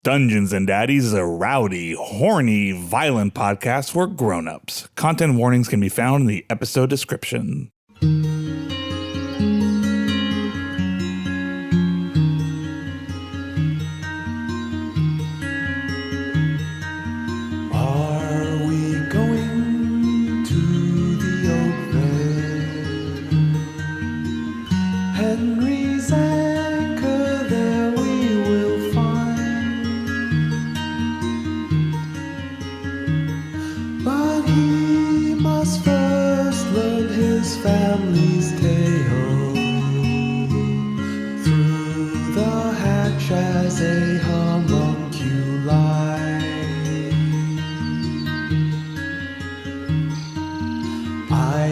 Dungeons and Daddies is a rowdy, horny, violent podcast for grown-ups. Content warnings can be found in the episode description. Family's tale through the hatch as a homunculi. I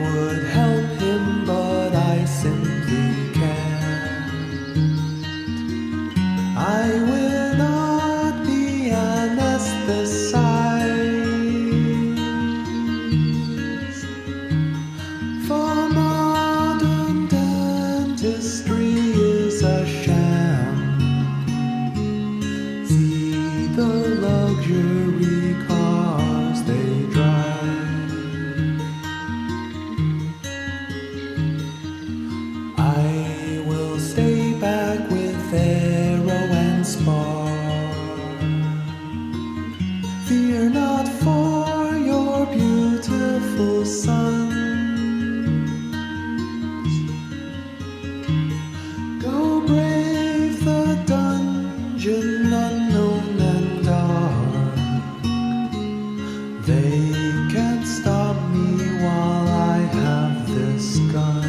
would help him, but I simply can't. I will not be anesthetized. Fear not for your beautiful sons. Go brave the dungeon unknown and dark. They can't stop me while I have this gun.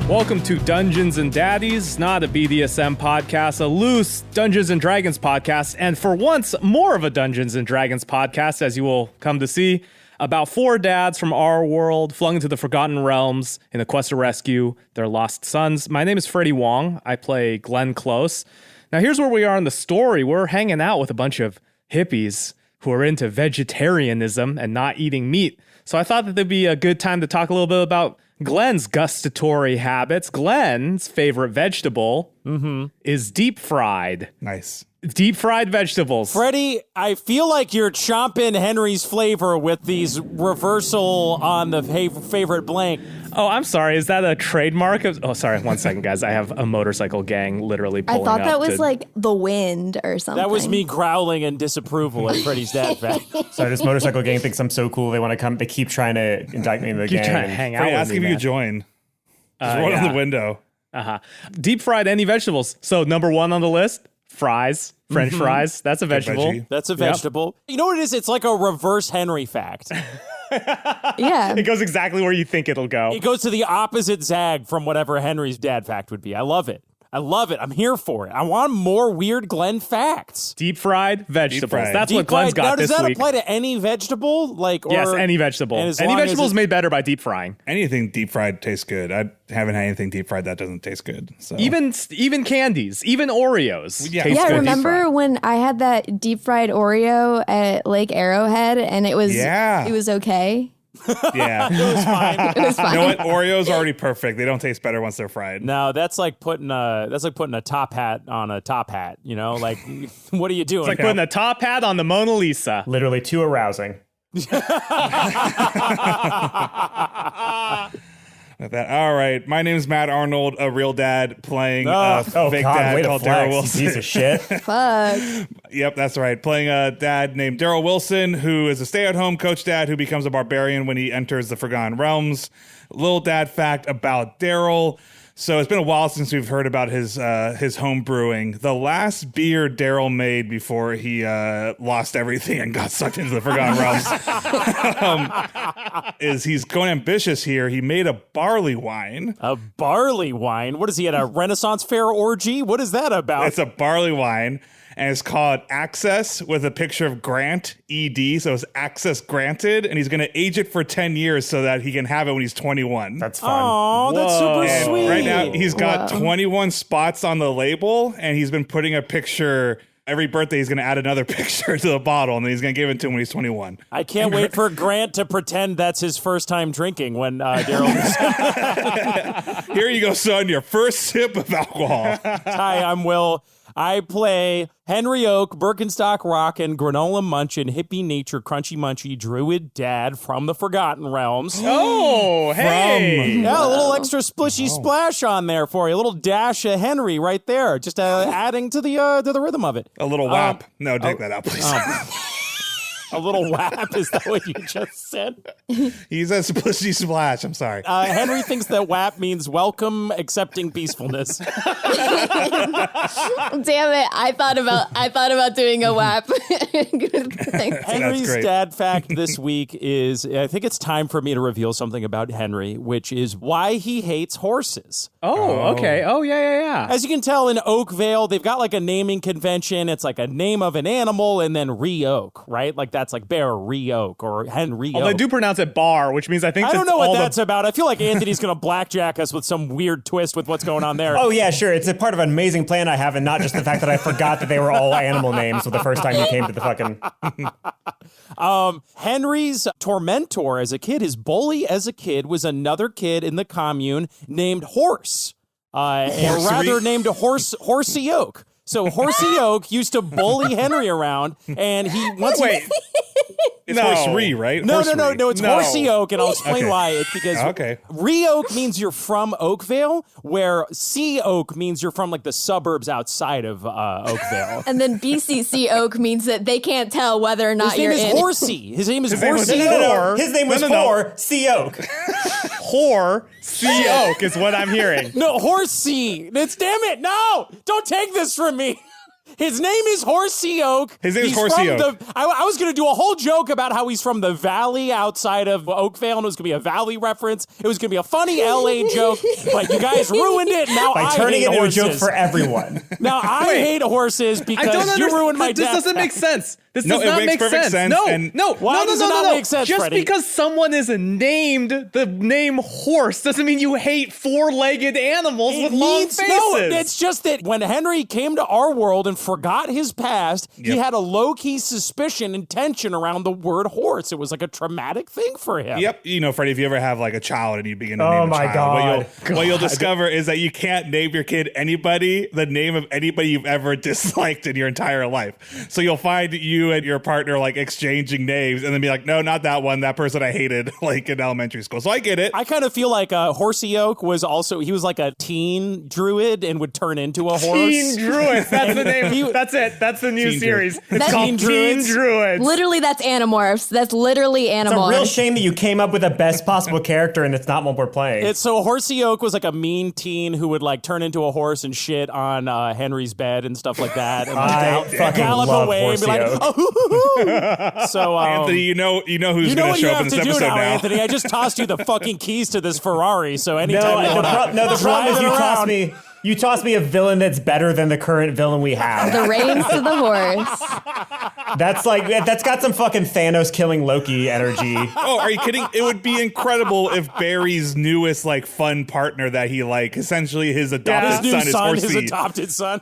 Welcome to Dungeons and Daddies, not a BDSM podcast, a loose Dungeons and Dragons podcast, and for once, more of a Dungeons and Dragons podcast, as you will come to see, about four dads from our world flung into the Forgotten Realms in the quest to rescue their lost sons. My name is Freddie Wong. I play Glenn Close. Now, here's where we are in the story. We're hanging out with a bunch of hippies who are into vegetarianism and not eating meat. So I thought that there'd be a good time to talk a little bit about Glenn's gustatory habits. Glenn's favorite vegetable is deep fried. Nice. Deep fried vegetables. Freddie, I feel like you're chomping Henry's flavor with these reversal on the favorite blank. Oh, I'm sorry. Is that a trademark? Oh, sorry. 1 second, guys. I have a motorcycle gang literally pulling up. I thought that was like the wind or something. That was me growling in disapproval at Freddie's dad fact. So this motorcycle gang thinks I'm so cool. They want to come. They keep trying to indict me in the gang. Keep trying to hang out with me, ask if you could join. Just roll on the window. Deep fried any vegetables. So number one on the list, fries. French fries. That's a vegetable. That's a vegetable. Yep. You know what it is? It's like a reverse Henry fact. Yeah. It goes exactly where you think it'll go. It goes to the opposite zag from whatever Henry's dad fact would be. I love it. I love it. I'm here for it. I want more weird Glenn facts. Deep fried vegetables. Deep fried. That's what Glenn's got this week. Now, does that apply to any vegetable? Yes, any vegetable. Any vegetable is made better by deep frying. Anything deep fried tastes good. I haven't had anything deep fried that doesn't taste good. So Even candies, even Oreos. Yeah. taste Yeah, good remember deep-fried. when I had that deep fried Oreo at Lake Arrowhead and it was okay? Yeah. It was fine. It was fine. You know what? Oreos are already perfect. They don't taste better once they're fried. No, that's like putting a top hat on a top hat. You know, like what are you doing? It's like putting a top hat on the Mona Lisa. Literally too arousing. All right. My name is Matt Arnold, a real dad playing a fake dad way to called flex, Darryl Wilson. Piece of shit. Fuck. Yep, that's right. Playing a dad named Darryl Wilson, who is a stay-at-home coach dad who becomes a barbarian when he enters the Forgotten Realms. Little dad fact about Darryl. So it's been a while since we've heard about his home brewing. The last beer Darryl made before he lost everything and got sucked into the Forgotten Realms is he's going ambitious here. He made a barley wine. A barley wine? What is he at a Renaissance fair orgy? What is that about? It's a barley wine. and it's called Access with a picture of Grant, ED. So it's access granted, and he's going to age it for 10 years so that he can have it when he's 21. That's fun. Oh, that's super And sweet. right now, he's got 21 spots on the label, and he's been putting a picture. Every birthday, he's going to add another picture to the bottle, and then he's going to give it to him when he's 21. I can't wait for Grant to pretend that's his first time drinking when Darryl is. Here you go, son. Your first sip of alcohol. Hi, I'm Will. I play Henry Oak, Birkenstock Rockin', Granola Munchin', Hippie Nature, Crunchy Munchy, Druid Dad from the Forgotten Realms. Oh, hey. Yeah, a little extra splishy splash on there for you. A little dash of Henry right there, just adding to the rhythm of it. A little whap. No, take that out, please. A little whap, is that what you just said? He's a splishy splash. I'm sorry. Henry thinks that whap means welcome, accepting peacefulness. Damn it! I thought about doing a WAP. Henry's great. dad fact this week is, I think it's time for me to reveal something about Henry, which is why he hates horses. Oh, okay. Oh, yeah. As you can tell in Oakvale, they've got like a naming convention. It's like a name of an animal and then Re-Oak, right? Like that's like Bear Re-Oak or Henry Well, they do pronounce it bar, which means I think I don't know what all that's about. I feel like Anthony's going to blackjack us with some weird twist with what's going on there. Oh, yeah, sure. It's a part of an amazing plan I have, and not just the fact that I forgot that they were all animal names the first time you came to the fucking... Henry's tormentor as a kid, his bully as a kid, was another kid in the commune named Horse. And rather named Horsey Oak. So Horsey Oak used to bully Henry around, and he once It's Horse-Ree, right? No, Horse-Ree. it's Horsey Oak, and I'll explain Okay. why. It's because Re-Oak means you're from Oakvale, where C-Oak means you're from like the suburbs outside of Oakvale. And then BCC Oak means that they can't tell whether or not His name you're is in. Horsey. His name is name was- Horsey No. His name was No. C. Oak. Whore C Oak is what I'm hearing. No, Horsey. It's damn it. No, don't take this from me. His name is Horsey Oak. His name is He's Horsey from Oak. I was going to do a whole joke about how he's from the valley outside of Oakvale, and it was going to be a valley reference. It was going to be a funny LA joke, but you guys ruined it. Now By I turning hate it into horses. a joke for everyone. Now I hate horses I don't because understand. you ruined my This dad. doesn't make sense. This No, does it not makes make perfect sense, No, and- Why does it not make sense, Just Freddie? because someone is named the name horse doesn't mean you hate four-legged animals with long faces. No, it's just that when Henry came to our world and forgot his past, he had a low-key suspicion and tension around the word horse. It was like a traumatic thing for him. Yep. You know, Freddie, if you ever have like a child and you begin to Oh name a my child, God. what you'll discover is that you can't name your kid the name of anybody you've ever disliked in your entire life. So you'll find you and your partner like exchanging names and then be like, no, not that one. That person I hated like in elementary school. So I get it. I kind of feel like Horsey Oak was like a teen druid and would turn into a horse. Teen Druids. That's the name. That's it. That's the new Teen series. It's That's- called Teen Teen Druids. Druids. Literally, that's Animorphs. That's literally It's a real Animorphs. shame that you came up with the best possible character and it's not what we're playing. It's so Horsey Oak was like a mean teen who would like turn into a horse and shit on Henry's bed and stuff like that. And like, I fucking gallop love away and be like, Horsey Oak. oh, so Anthony, you know who's you know going to what you show up have in to this do episode now, now. Anthony. I just tossed you the fucking keys to this Ferrari. So No, anytime you the want to problem is you tossed me a villain that's better than the current villain we have. The reins to the horse. That's got some fucking Thanos killing Loki energy. Oh, are you kidding? It would be incredible if Barry's newest like fun partner that he like essentially his adopted his new son is his Horsey. adopted son.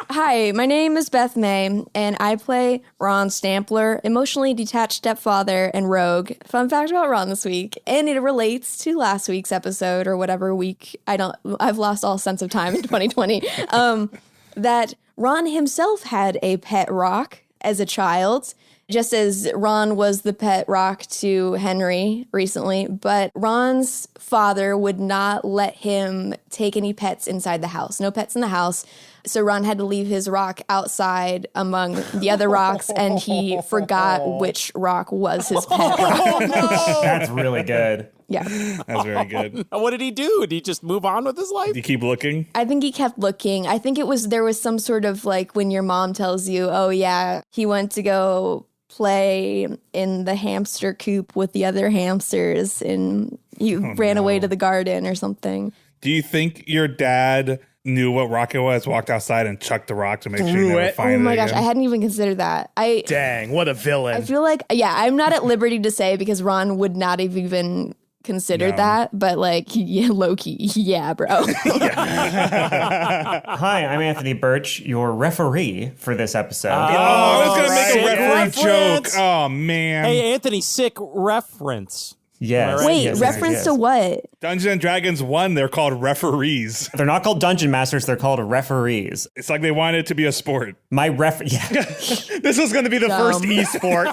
Hi, my name is Beth May, and I play Ron Stampler, emotionally detached stepfather and rogue. Fun fact about Ron this week, and it relates to last week's episode or whatever week. I've lost all sense of time in 2020. That Ron himself had a pet rock as a child, just as Ron was the pet rock to Henry recently, but Ron's father would not let him take any pets inside the house. No pets in the house. So Ron had to leave his rock outside among the other rocks, and he forgot which rock was his pet rock. That's really good. Yeah. That's very good. What did he do? Did he just move on with his life? You keep looking. I think he kept looking. I think there was some sort of like when your mom tells you, oh yeah, he went to go play in the hamster coop with the other hamsters and he ran away to the garden or something. Do you think your dad knew what rock it was, walked outside and chucked the rock to make sure you Threw never it. find it Oh my gosh, again. I hadn't even considered that. Dang, what a villain. I feel like, yeah, I'm not at liberty to say because Ron would not have even considered that, but like, yeah, low-key, yeah, bro. Hi, I'm Anthony Burch, your referee for this episode. I was going to make a referee reference. joke. Oh, man. Hey, Anthony, sick reference. Yes. Wait, yes, reference yes. to what? Dungeons and Dragons 1, they're called referees. They're not called dungeon masters, they're called referees. It's like they wanted it to be a sport. My yeah. This was going to be the first Dumb. esport.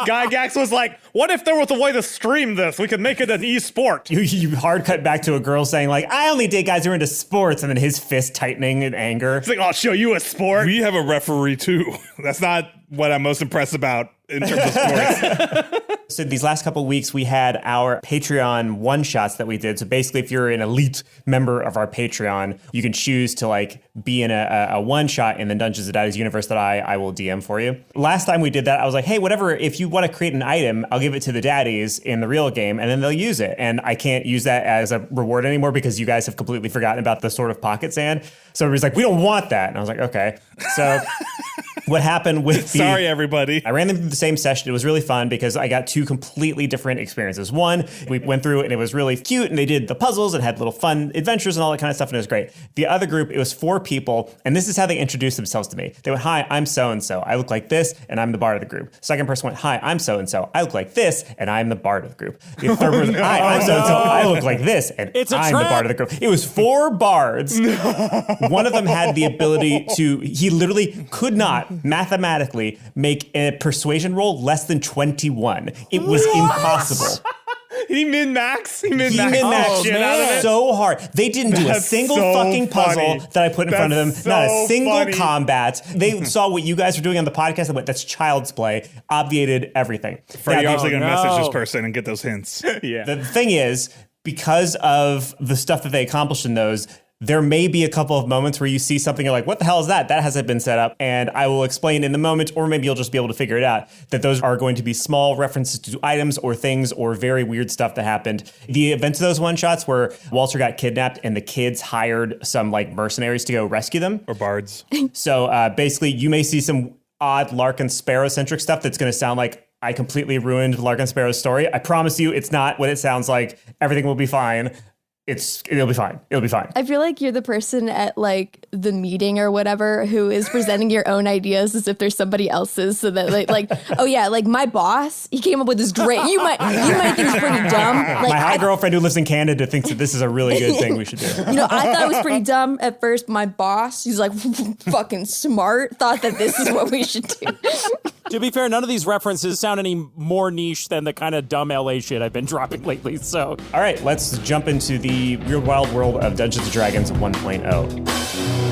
Gygax was like, what if there was a way to stream this? We could make it an esport. You hard cut back to a girl saying like, I only date guys who are into sports, and then his fist tightening in anger. It's like, I'll show you a sport. We have a referee too. That's not what I'm most impressed about in terms of sports. So these last couple of weeks, we had our Patreon one-shots that we did. So basically, if you're an elite member of our Patreon, you can choose to like be in a one-shot in the Dungeons and Daddies universe that I will DM for you. Last time we did that, I was like, hey, whatever, if you want to create an item, I'll give it to the Daddies in the real game, and then they'll use it. And I can't use that as a reward anymore because you guys have completely forgotten about the Sword of Pocket Sand. So everybody's like, we don't want that. And I was like, okay. So what happened with the... Sorry, everybody. I ran them through the same session. It was really fun because I got two completely different experiences. One, we went through it and it was really cute and they did the puzzles and had little fun adventures and all that kind of stuff and it was great. The other group, it was 4 people and this is how they introduced themselves to me. They went, hi, I'm so-and-so. I look like this and I'm the bard of the group. Second person went, hi, I'm so-and-so. I look like this and I'm the bard of the group. The third person, hi, I'm so-and-so. I look like this and I'm the bard of the group. It was 4 bards. One of them had the ability to, he literally could not mathematically make a persuasion roll less than 21. It was impossible. He min-max? He He min-max min-maxed shit out of it. so hard. They didn't do a That's single so fucking puzzle funny. that I put in front of them. That's Not a so single funny. combat. They saw what you guys were doing on the podcast and went, that's child's play. Obviated everything. Freddie, Now, obviously going to message this no. person and get those hints. Yeah. the thing is, because of the stuff that they accomplished in those, there may be a couple of moments where you see something, you're like, what the hell is that? That hasn't been set up. And I will explain in the moment, or maybe you'll just be able to figure it out, that those are going to be small references to items or things or very weird stuff that happened. The events of those one-shots where Walter got kidnapped and the kids hired some like mercenaries to go rescue them. Or bards. So basically, you may see some odd Larkin Sparrow-centric stuff that's going to sound like I completely ruined Larkin Sparrow's story. I promise you, it's not what it sounds like. Everything will be fine. It'll be fine. It'll be fine. I feel like you're the person at like the meeting or whatever who is presenting your own ideas as if there's somebody else's, so that like oh yeah, like my boss, he came up with this great. You might think it's pretty dumb. Like My hot girlfriend who lives in Canada thinks that this is a really good thing we should do. you know, I thought it was pretty dumb at first. My boss, he's like fucking smart, thought that this is what we should do. To be fair, none of these references sound any more niche than the kind of dumb LA shit I've been dropping lately. So, All right, let's jump into the real wild world of Dungeons & Dragons 1.0.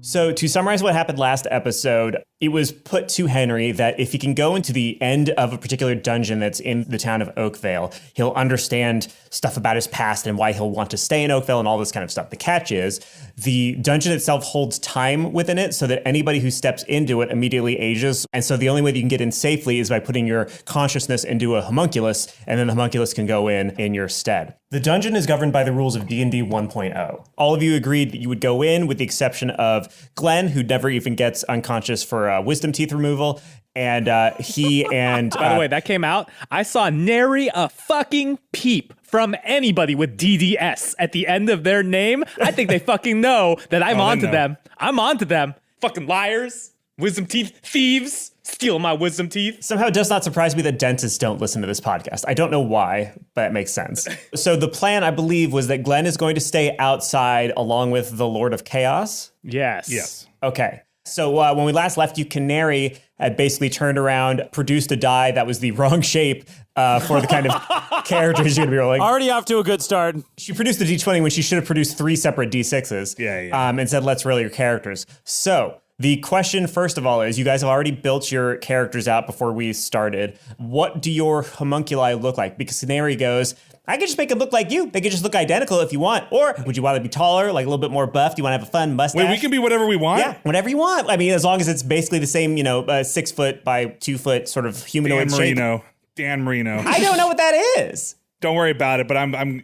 So to summarize what happened last episode, it was put to Henry that if he can go into the end of a particular dungeon that's in the town of Oakvale, he'll understand stuff about his past and why he'll want to stay in Oakvale and all this kind of stuff. The catch is the dungeon itself holds time within it so that anybody who steps into it immediately ages. And so the only way that you can get in safely is by putting your consciousness into a homunculus, and then the homunculus can go in your stead. The dungeon is governed by the rules of D&D 1.0. All of you agreed that you would go in with the exception of Glenn, who never even gets unconscious for wisdom teeth removal. And he and... By the way, that came out. I saw nary a fucking peep from anybody with DDS at the end of their name. I think they fucking know that I'm onto them. I'm onto them. Fucking liars. Wisdom teeth thieves. Stealing my wisdom teeth. Somehow it does not surprise me that dentists don't listen to this podcast. I don't know why, but it makes sense. So the plan, I believe, was that Glenn is going to stay outside along with the Lord of Chaos. Yes. Yes. Okay. So when we last left you, Canary had basically turned around, produced a die that was the wrong shape for the kind of characters you're going to be rolling. already off to a good start. She produced a D20 when she should have produced 3 separate D6s. Yeah. And said, let's roll your characters. So the question, first of all, is you guys have already built your characters out before we started. What do your homunculi look like? Because Canary goes, I could just make them look like you. They could just look identical if you want. Or would you want to be taller, like a little bit more buff? Do you want to have a fun mustache? Wait, we can be whatever we want? Yeah, whatever you want. I mean, as long as it's basically the same, 6 foot by 2 foot sort of humanoid Dan shape. Marino. Dan Marino. I don't know what that is. Don't worry about it, but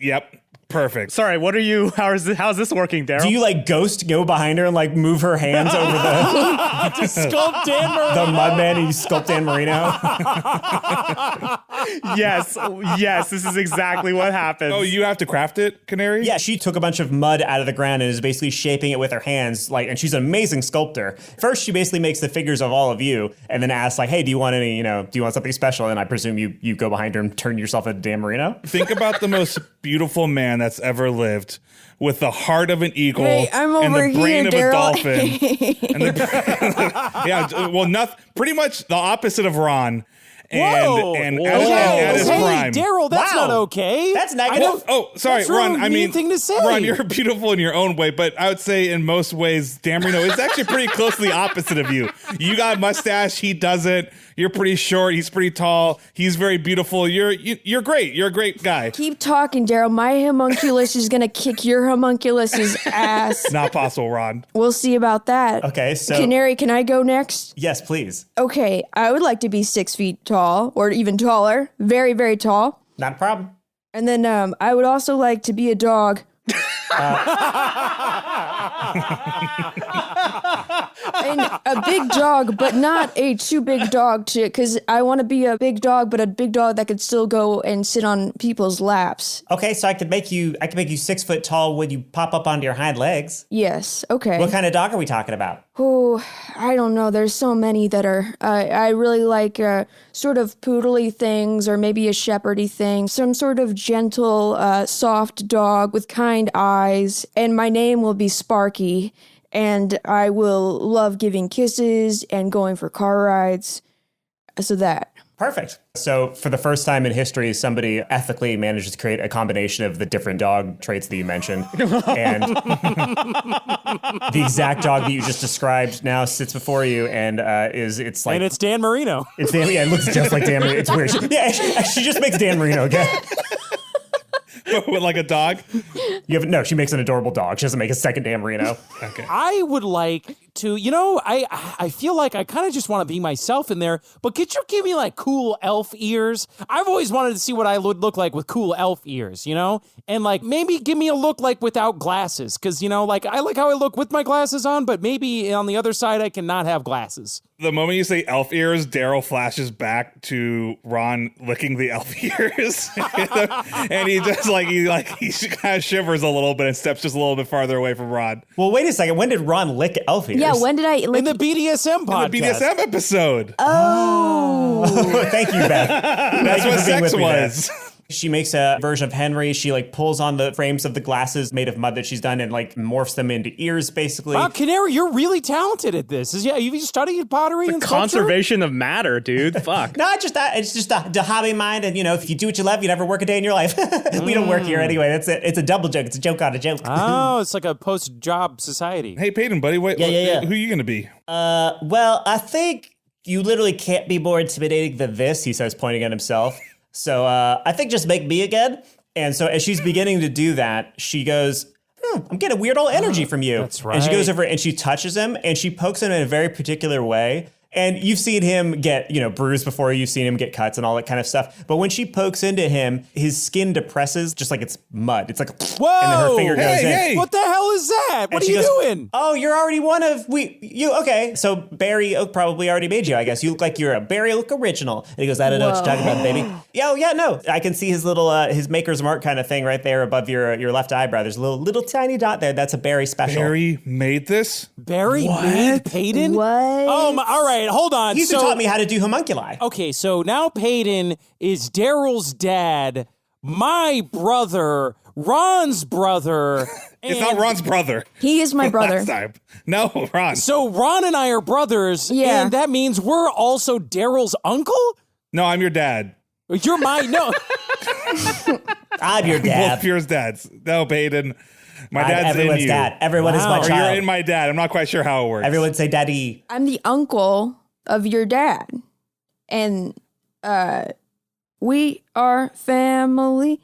yep, perfect. Sorry, what are you? How's this working, Darryl? Do you like ghost go behind her and like move her hands over the Sculpt Dan Marino. the mudman and you sculpt Dan Marino? Yes, this is exactly what happens. Oh, you have to craft it, Canary? Yeah, she took a bunch of mud out of the ground and is basically shaping it with her hands. And she's an amazing sculptor. First, she basically makes the figures of all of you, and then asks like, "Hey, do you want something special?" And I presume you go behind her and turn yourself into Dan Marino. Think about the most beautiful man that's ever lived, with the heart of an eagle Hey, I'm and over the brain here, of a Darryl. dolphin. Pretty much the opposite of Ron. And at his prime. Daryl, that's Wow. not okay. That's negative. Sorry, That's really Ron. a mean thing to say. Ron, you're beautiful in your own way, but I would say in most ways, Dan Marino is actually pretty close to the opposite of you. You got a mustache, he doesn't. You're pretty short, he's pretty tall. He's very beautiful. You're great. You're a great guy. Keep talking, Daryl. My homunculus is gonna kick your homunculus's ass. Not possible, Ron. We'll see about that. Okay, so Canary, can I go next? yes, please. Okay, I would like to be 6 feet tall, or even taller. Very, very tall. Not a problem. And then I would also like to be a dog. And a big dog, but not a too big dog, because I want to be a big dog, but a big dog that could still go and sit on people's laps. Okay, so I could make you 6 foot tall when you pop up onto your hind legs. Yes, okay. What kind of dog are we talking about? Oh, I don't know. There's so many that are. I really like sort of poodly things, or maybe a shepherdy thing. Some sort of gentle, soft dog with kind eyes. And my name will be Sparky. And I will love giving kisses and going for car rides. So that. Perfect. So for the first time in history, somebody ethically manages to create a combination of the different dog traits that you mentioned. And the exact dog that you just described now sits before you and it's like... And it's Dan Marino. It's Dan, yeah, it looks just like Dan Marino. It's weird. She just makes Dan Marino again. With like a dog? She makes an adorable dog. She doesn't make a second Dan Marino. Okay. I would like to, I feel like I kind of just want to be myself in there, but could you give me like cool elf ears? I've always wanted to see what I would look like with cool elf ears, And like maybe give me a look like without glasses, because, like I like how I look with my glasses on, but maybe on the other side I can not have glasses. The moment you say elf ears, Darryl flashes back to Ron licking the elf ears. And he just he kind of shivers a little bit and steps just a little bit farther away from Ron. Well, wait a second. When did Ron lick elf ears? Yeah, when did I... In the BDSM podcast. In the BDSM episode. Oh. Thank you, Beth. That's what sex was. She makes a version of Henry. She pulls on the frames of the glasses made of mud that she's done and morphs them into ears, basically. Wow, Canary, you're really talented at this. You've studied pottery and sculpture? Conservation of matter, dude. Fuck. No, it's just that. It's just the hobby mind. And, if you do what you love, you never work a day in your life. We don't work here anyway. That's it. It's a double joke. It's a joke on a joke. Oh, it's like a post-job society. Hey, Peyton, buddy. Wait, Yeah. Who are you going to be? Well, I think you literally can't be more intimidating than this, he says, pointing at himself. So I think just make me again. And so as she's beginning to do that, she goes, I'm getting weird old energy from you. That's right. And she goes over and she touches him and she pokes him in a very particular way. And you've seen him get, bruised before. You've seen him get cuts and all that kind of stuff. But when she pokes into him, his skin depresses just like it's mud. It's like, whoa! And then her finger goes in. Hey. What the hell is that? What And are she you goes, doing? Oh, you're already one of okay. So Barry Oak probably already made you, I guess. You look like you're a Barry Oak original. And he goes, I don't know what you're talking about, baby. Yeah, no. I can see his little his maker's mark kind of thing right there above your left eyebrow. There's a little tiny dot there. That's a Barry special. Barry made this? Barry made Peyton? What? Oh, all right, hold on. He's taught me how to do homunculi. Okay, so now Peyton is Darryl's dad, my brother, Ron's brother. It's not Ron's brother. He is my brother. Last time. No, Ron. So Ron and I are brothers, Yeah. and that means we're also Darryl's uncle? No, I'm your dad. You're my, no. I'm your Both dad. of yours dads. No, Peyton. My dad's in Everyone's you. dad. Everyone is Wow. my Or child. you're in my dad. I'm not quite sure how it works. Everyone say daddy. I'm the uncle of your dad. And we are family.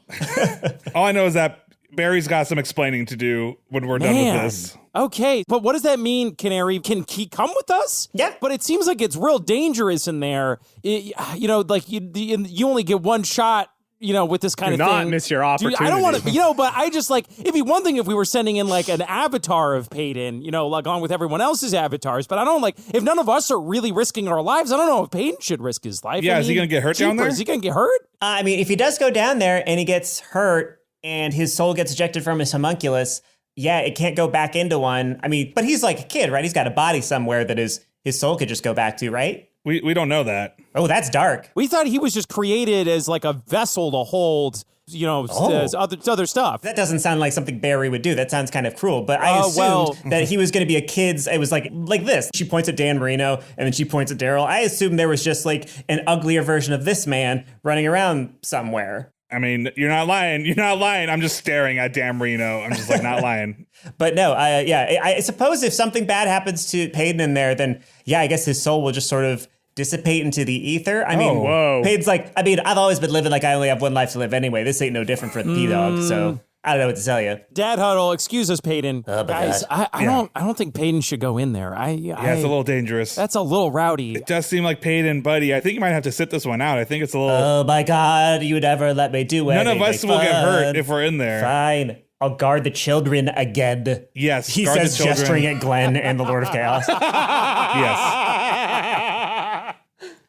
All I know is that Barry's got some explaining to do when we're done with this. Okay, but what does that mean, Canary? Can he come with us? Yeah. But it seems like it's real dangerous in there. Like you only get one shot, with this kind of thing. Not miss your opportunity. I don't want to, but I just like, it'd be one thing if we were sending in like an avatar of Peyton, like on with everyone else's avatars, but I don't if none of us are really risking our lives, I don't know if Peyton should risk his life. Yeah, is he going to get hurt down there? Is he going to get hurt? I mean, if he does go down there and he gets hurt and his soul gets ejected from his homunculus, yeah, it can't go back into one. I mean, but he's like a kid, right? He's got a body somewhere that his soul could just go back to, right? We don't know that. Oh, that's dark. We thought he was just created as like a vessel to hold, other stuff. That doesn't sound like something Barry would do. That sounds kind of cruel. But I assumed that he was going to be a kid's. It was like this. She points at Dan Marino and then she points at Darryl. I assumed there was just like an uglier version of this man running around somewhere. I mean, you're not lying. You're not lying. I'm just staring at Dan Marino. I'm just like not lying. But no, I suppose if something bad happens to Peyton in there, then yeah, I guess his soul will just sort of dissipate into the ether. I mean, Peyton's like, I've always been living like I only have one life to live anyway. This ain't no different for the P-Dog, so I don't know what to tell you. Dad Huddle, excuse us, Peyton. Guys, I don't think Peyton should go in there. It's a little dangerous. That's a little rowdy. It does seem like Peyton, buddy. I think you might have to sit this one out. I think it's a little. Oh my God, you would ever let me do it? None of us will get hurt if we're in there. Fine. I'll guard the children again. Yes. He says, gesturing at Glenn and the Lord of Chaos. Yes.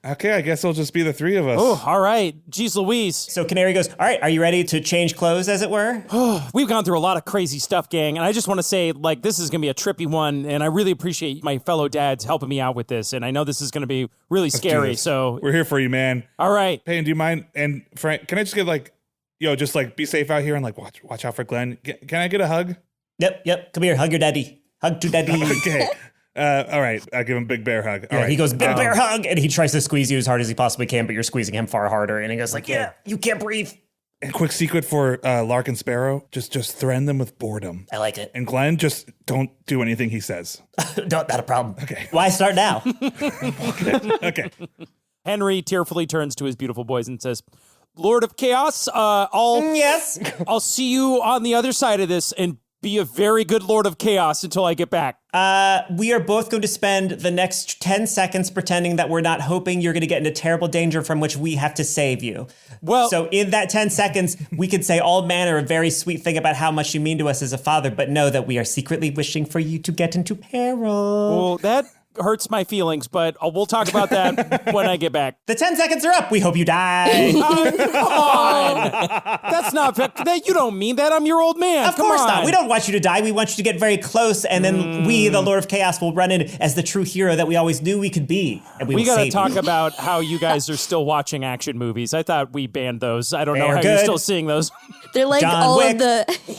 Okay, I guess it'll just be the three of us. Oh, all right. Jeez Louise. So Canary goes, all right, are you ready to change clothes, as it were? We've gone through a lot of crazy stuff, gang, and I just want to say, this is going to be a trippy one, and I really appreciate my fellow dads helping me out with this, and I know this is going to be really scary, so... We're here for you, man. All right. Peyton, do you mind? And Frank, can I just get just be safe out here and watch out for Glenn? Can I get a hug? Yep. Come here, hug your daddy. Hug to daddy. Okay. All right, I'll give him a big bear hug. All right. He goes, big bear hug, and he tries to squeeze you as hard as he possibly can, but you're squeezing him far harder, and he goes yeah, you can't breathe. And quick secret for Lark and Sparrow, just threaten them with boredom. I like it. And Glenn, just don't do anything he says. Not a problem. Okay. Why start now? Okay. Henry tearfully turns to his beautiful boys and says, Lord of Chaos, I'll see you on the other side of this, and be a very good Lord of Chaos until I get back. We are both going to spend the next 10 seconds pretending that we're not hoping you're going to get into terrible danger from which we have to save you. Well, so in that 10 seconds, we could say all manner of very sweet thing about how much you mean to us as a father, but know that we are secretly wishing for you to get into peril. Well, that hurts my feelings, but we'll talk about that when I get back. The 10 seconds are up. We hope you die. Come on. That's not fair. You don't mean that. I'm your old man. Of course not. We don't want you to die. We want you to get very close, and then we, the Lord of Chaos, will run in as the true hero that we always knew we could be. And we got to talk about how you guys are still watching action movies. I thought we banned those. I don't know how you're still seeing those. They're like John Wick.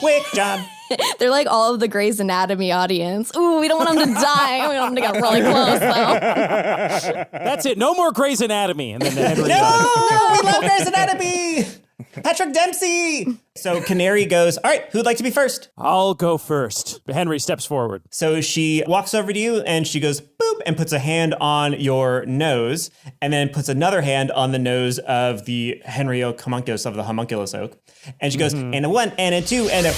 Wick, John. They're like all of the Grey's Anatomy audience. Ooh, we don't want them to die. We want them to get really close, though. That's it. No more Grey's Anatomy. And then No, we love Grey's Anatomy. Patrick Dempsey. So Canary goes, all right, who'd like to be first? I'll go first. Henry steps forward. So she walks over to you and she goes, boop, and puts a hand on your nose and then puts another hand on the nose of the Henry Oak homunculus, of the homunculus oak. And she goes, and a one, and a two, and a...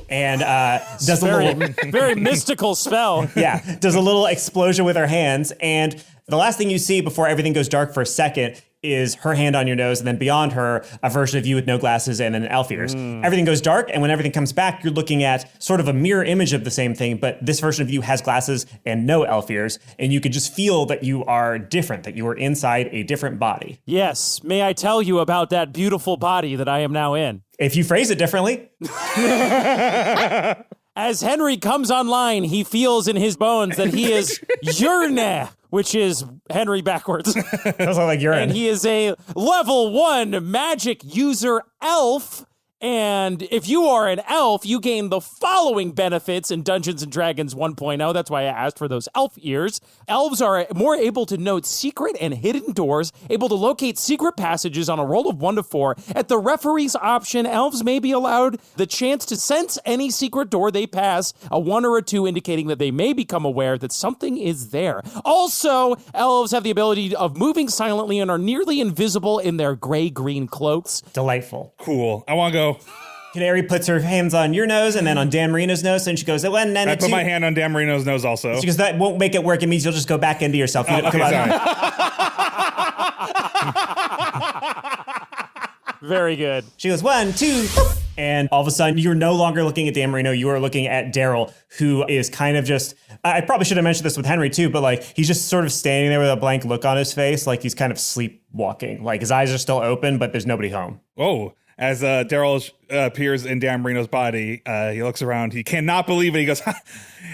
And does a little... Very mystical spell. Yeah, does a little explosion with her hands. And the last thing you see before everything goes dark for a second is her hand on your nose, and then beyond her, a version of you with no glasses and then elf ears. Everything goes dark, and when everything comes back, you're looking at sort of a mirror image of the same thing, but this version of you has glasses and no elf ears, and you could just feel that you are different, that you are inside a different body. Yes. May I tell you about that beautiful body that I am now in? If you phrase it differently. As Henry comes online, he feels in his bones that he is Yurne, which is Henry backwards. Those are like urine. And he is a level 1 magic user elf. And if you are an elf, you gain the following benefits in Dungeons & Dragons 1.0. That's why I asked for those elf ears. Elves are more able to note secret and hidden doors, able to locate secret passages on a roll of 1 to 4. At the referee's option, elves may be allowed the chance to sense any secret door they pass, a 1 or a 2 indicating that they may become aware that something is there. Also, elves have the ability of moving silently and are nearly invisible in their gray-green cloaks. Delightful. Cool. I want to go. Canary puts her hands on your nose and then on Dan Marino's nose, and she goes, "Well, and then I put my hand on Dan Marino's nose also. She goes, that won't make it work. It means you'll just go back into yourself. You Okay, sorry. Very good. She goes, 1, 2, and all of a sudden you're no longer looking at Dan Marino. You are looking at Darryl, who is kind of just, I probably should have mentioned this with Henry too, but like he's just sort of standing there with a blank look on his face, like he's kind of sleepwalking. Like his eyes are still open, but there's nobody home. Oh, as Darryl appears in Dan Marino's body, he looks around. He cannot believe it. He goes,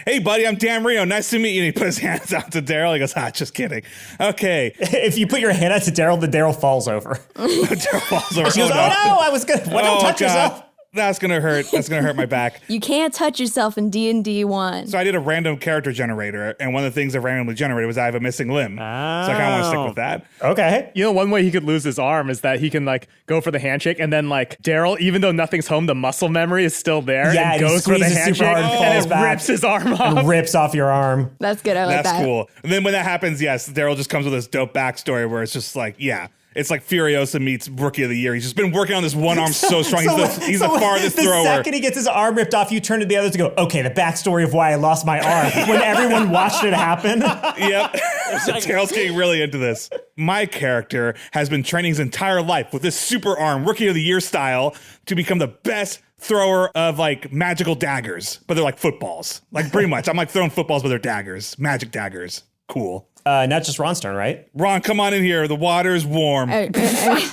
"Hey, buddy, I'm Dan Marino. Nice to meet you." And he puts his hands out to Darryl. He goes, "Just kidding." Okay. If you put your hand out to Darryl, the Darryl falls over. Darryl falls over. She goes, "Oh no, I was good. Well, don't touch yourself." That's gonna hurt. That's gonna hurt my back. You can't touch yourself in D&D 1. So I did a random character generator, and one of the things I randomly generated was I have a missing limb. So I kind of want to stick with that. Okay. You know, one way he could lose his arm is that he can like go for the handshake, and then like Darryl, even though nothing's home, the muscle memory is still there. Yeah, and and he goes for the squeezes super handshake, hard and and falls it back. rips his arm off. And rips off your arm. That's good. I like That's that. cool. And then when that happens, yes, Darryl just comes with this dope backstory where it's just like, yeah. It's like Furiosa meets Rookie of the Year. He's just been working on this one arm so strong. He's the farthest thrower. The second he gets his arm ripped off, you turn to the others to go, okay, the backstory of why I lost my arm. When everyone watched it happen. Yep. Darryl's getting really into this. My character has been training his entire life with this super arm, Rookie of the Year style, to become the best thrower of like magical daggers. But they're like footballs. Like pretty much. I'm like throwing footballs, but they're daggers. Magic daggers. Cool. Not just Ron's turn, right? Ron, come on in here. The water's warm.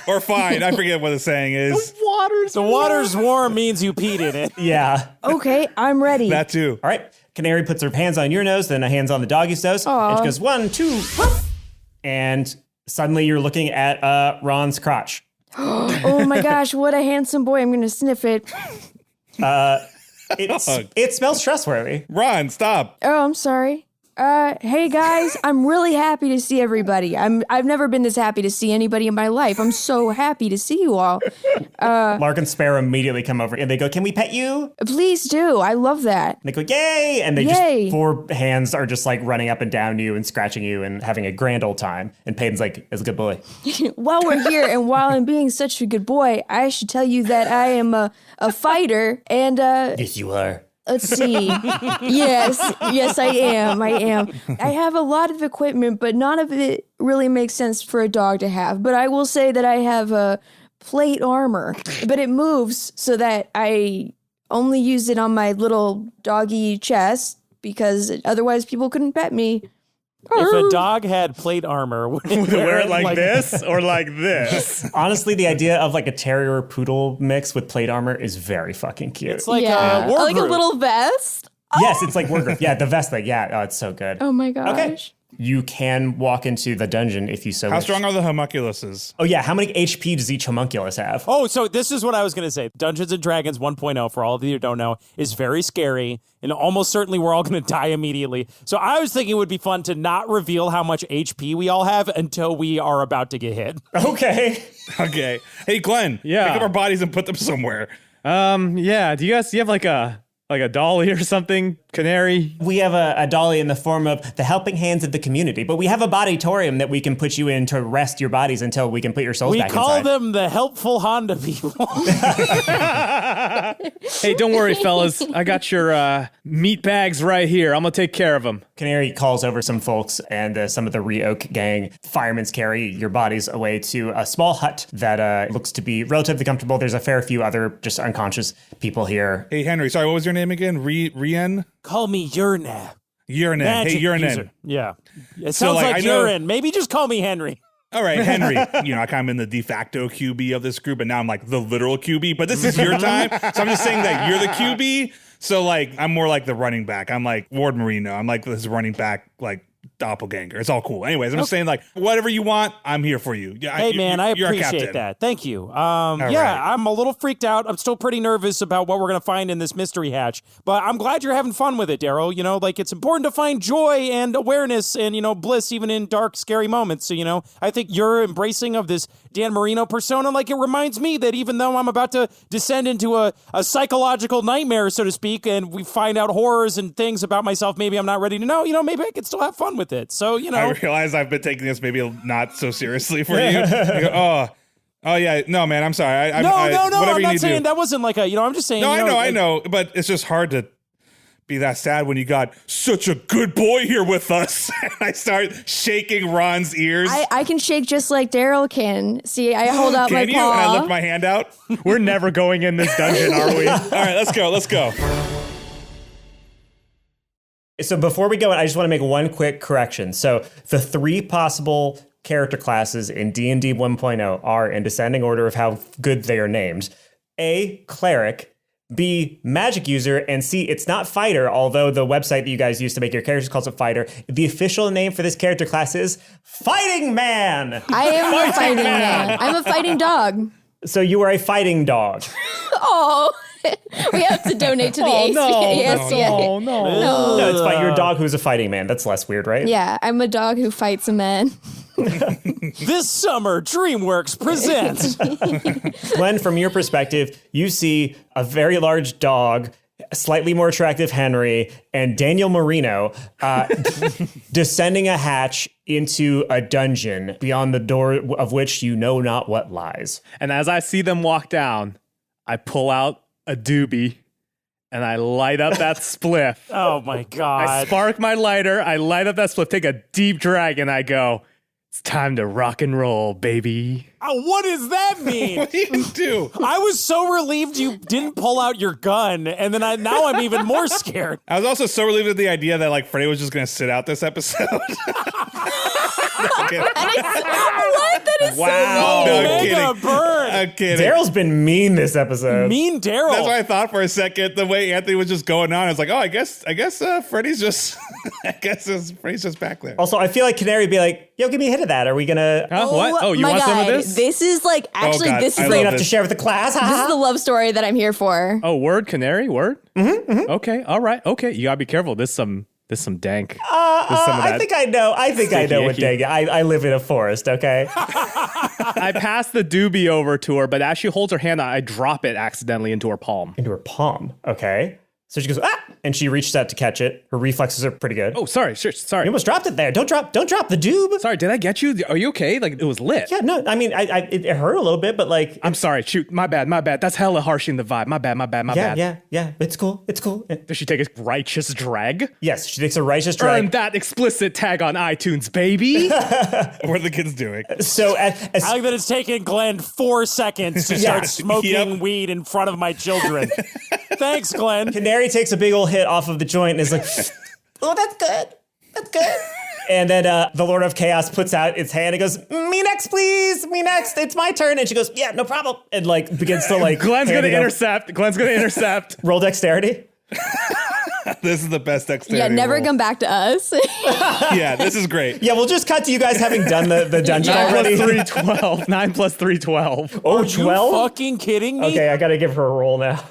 Or fine. I forget what the saying is. The water's warm means you peed in it. Yeah. Okay, I'm ready. That too. All right. Canary puts her hands on your nose, then hands on the doggy's nose. Aw. And she goes, 1, 2, and suddenly you're looking at Ron's crotch. Oh my gosh, what a handsome boy. I'm going to sniff it. It smells trustworthy. Ron, stop. Oh, I'm sorry. Hey guys, I'm really happy to see everybody. I've never been this happy to see anybody in my life. I'm so happy to see you all. Lark and Sparrow immediately come over and they go, "Can we pet you?" Please do. I love that. And they go, "Yay!" And they Yay. just 4 hands are just like running up and down you and scratching you and having a grand old time. And Peyton's like, "It's a good boy." While we're here and while I'm being such a good boy, I should tell you that I am a fighter and Yes, you are. let's see. Yes, I am. I have a lot of equipment, but none of it really makes sense for a dog to have. But I will say that I have a plate armor, but it moves so that I only use it on my little doggy chest because otherwise people couldn't pet me. If a dog had plate armor, would it Wear it like this or like this? Honestly, the idea of like a terrier poodle mix with plate armor is very fucking cute. It's like Yeah, a war like a group. little vest. Yes, it's like Wargames. Yeah, the vest thing. Yeah, oh, it's so good. Oh my gosh. Okay. You can walk into the dungeon if you so How wish. strong are the homunculuses? Oh yeah, how many HP does each homunculus have? Oh, so this is what I was going to say. Dungeons & Dragons 1.0, for all of you who don't know, is very scary, and almost certainly we're all going to die immediately. So I was thinking it would be fun to not reveal how much HP we all have until we are about to get hit. Okay. Okay. Hey, Glenn. Yeah. Pick up our bodies and put them somewhere. Yeah. Do you have like a dolly or something? Canary? We have a dolly in the form of the helping hands of the community, but we have a bodytorium that we can put you in to rest your bodies until we can put your souls We back call inside. them the helpful Honda people. Hey, don't worry, fellas. I got your meat bags right here. I'm gonna take care of them. Canary calls over some folks, and some of the Re-Oak gang firemen's carry your bodies away to a small hut that looks to be relatively comfortable. There's a fair few other just unconscious people here. Hey, Henry. Sorry, what was your name again? Rien? Call me Urna. Urinen. Hey, Magic Urinen. user. Yeah. It So, sounds like, like, I know- urine. Maybe just call me Henry. All right, Henry. You know, I kind of in the de facto QB of this group, and now I'm like the literal QB. But this is your time, so I'm just saying that you're the QB. So like, I'm more like the running back. I'm like Ward Marino. I'm like this running back, like doppelganger. It's all cool. Anyways, I'm just saying like whatever you want, I'm here for you. Yeah, Hey, man, I you're a appreciate captain. that. Thank you. right. I'm a little freaked out. I'm still pretty nervous about what we're going to find in this mystery hatch, but I'm glad you're having fun with it, Darryl. You know, like it's important to find joy and awareness and, you know, bliss even in dark, scary moments. So, you know, I think your embracing of this Dan Marino persona, like it reminds me that even though I'm about to descend into a psychological nightmare, so to speak, and we find out horrors and things about myself maybe I'm not ready to know, you know, maybe I could still have fun with it. So, you know. I realize I've been taking this maybe not so seriously for you. You go, oh, Oh yeah, no man, I'm sorry. No, whatever I'm you not need saying to do. that wasn't like a, I'm just saying. No, you I know, but it's just hard to be that sad when you got such a good boy here with us. And I start shaking Ron's ears. I can shake just like Darryl can. See, I hold out my Can you? And I paw. lift my hand out. We're never going in this dungeon, are we? All right, let's go. So before we go in, I just want to make one quick correction. So the 3 possible character classes in D&D 1.0 are, in descending order of how good they are named, A, cleric, B, magic user, and C, it's not fighter, although the website that you guys use to make your characters calls it fighter. The official name for this character class is Fighting Man. I am a fighting man. I'm a fighting dog. So you are a fighting dog. Oh, we have to donate to the ASPCA. No. No, it's fine. You're a dog who's a fighting man. That's less weird, right? Yeah, I'm a dog who fights a man. This summer, DreamWorks presents. Glenn, from your perspective, you see a very large dog, a slightly more attractive Henry, and Daniel Marino descending a hatch into a dungeon beyond the door of which you know not what lies. And as I see them walk down, I pull out a doobie and I light up that spliff. Oh my I God. spark my lighter, I light up that spliff, take a deep drag, and I go, it's time to rock and roll, baby. What does that mean? What do you do? I was so relieved you didn't pull out your gun, and then now I'm even more scared. I was also so relieved at the idea that like Freddie was just going to sit out this episode. Okay. What? That is Wow. No, I'm Mega kidding. burn. I'm kidding. Daryl's been mean this episode. Mean Darryl. That's what I thought for a second. The way Anthony was just going on, I was like, oh, I guess Freddie's just, Freddie's just back there. Also, I feel like Canary would be like, yo, give me a hit of that. Are we gonna Huh? What? Oh, you my want some of God. this? This is like, actually, God. this I is love bring like, enough to this. share with the class? this is the love story that I'm here for. Oh, word, Canary, word? Mm-hmm. Okay, all right, okay. You gotta be careful. There's some dank. There's some of I that. think I know what icky. dang it. I live in a forest, okay? I pass the doobie over to her, but as she holds her hand out, I drop it accidentally into her palm. Into her palm, okay? So she goes, ah! And she reaches out to catch it. Her reflexes are pretty good. Oh, sorry, sure, sorry. You almost dropped it there. Don't drop the doob. Sorry, did I get you? Are you okay? Like, it was lit. Yeah, no, I mean, it hurt a little bit, but like, I'm sorry, shoot, my bad. That's hella harshing the vibe. My bad. yeah, it's cool. Does she take a righteous drag? Yes, she takes a righteous drag. Earn that explicit tag on iTunes, baby. What are the kids doing? So I like that it's taken Glenn 4 seconds to start smoking Yep. weed in front of my children. Thanks, Glenn. Canary takes a big old hit off of the joint and is like, oh, that's good. That's good. And then the Lord of Chaos puts out its hand and goes, me next, please. Me next. It's my turn. And she goes, yeah, no problem. And like begins to like. Glenn's hand gonna it up. intercept. Roll dexterity. This is the best dexterity. Yeah, never roll. come back to us. Yeah, this is great. Yeah, we'll just cut to you guys having done the dungeon 9 already. plus 3, 12. 9 plus 3, 12. Oh, You 12? fucking kidding me? Okay, I gotta give her a roll now.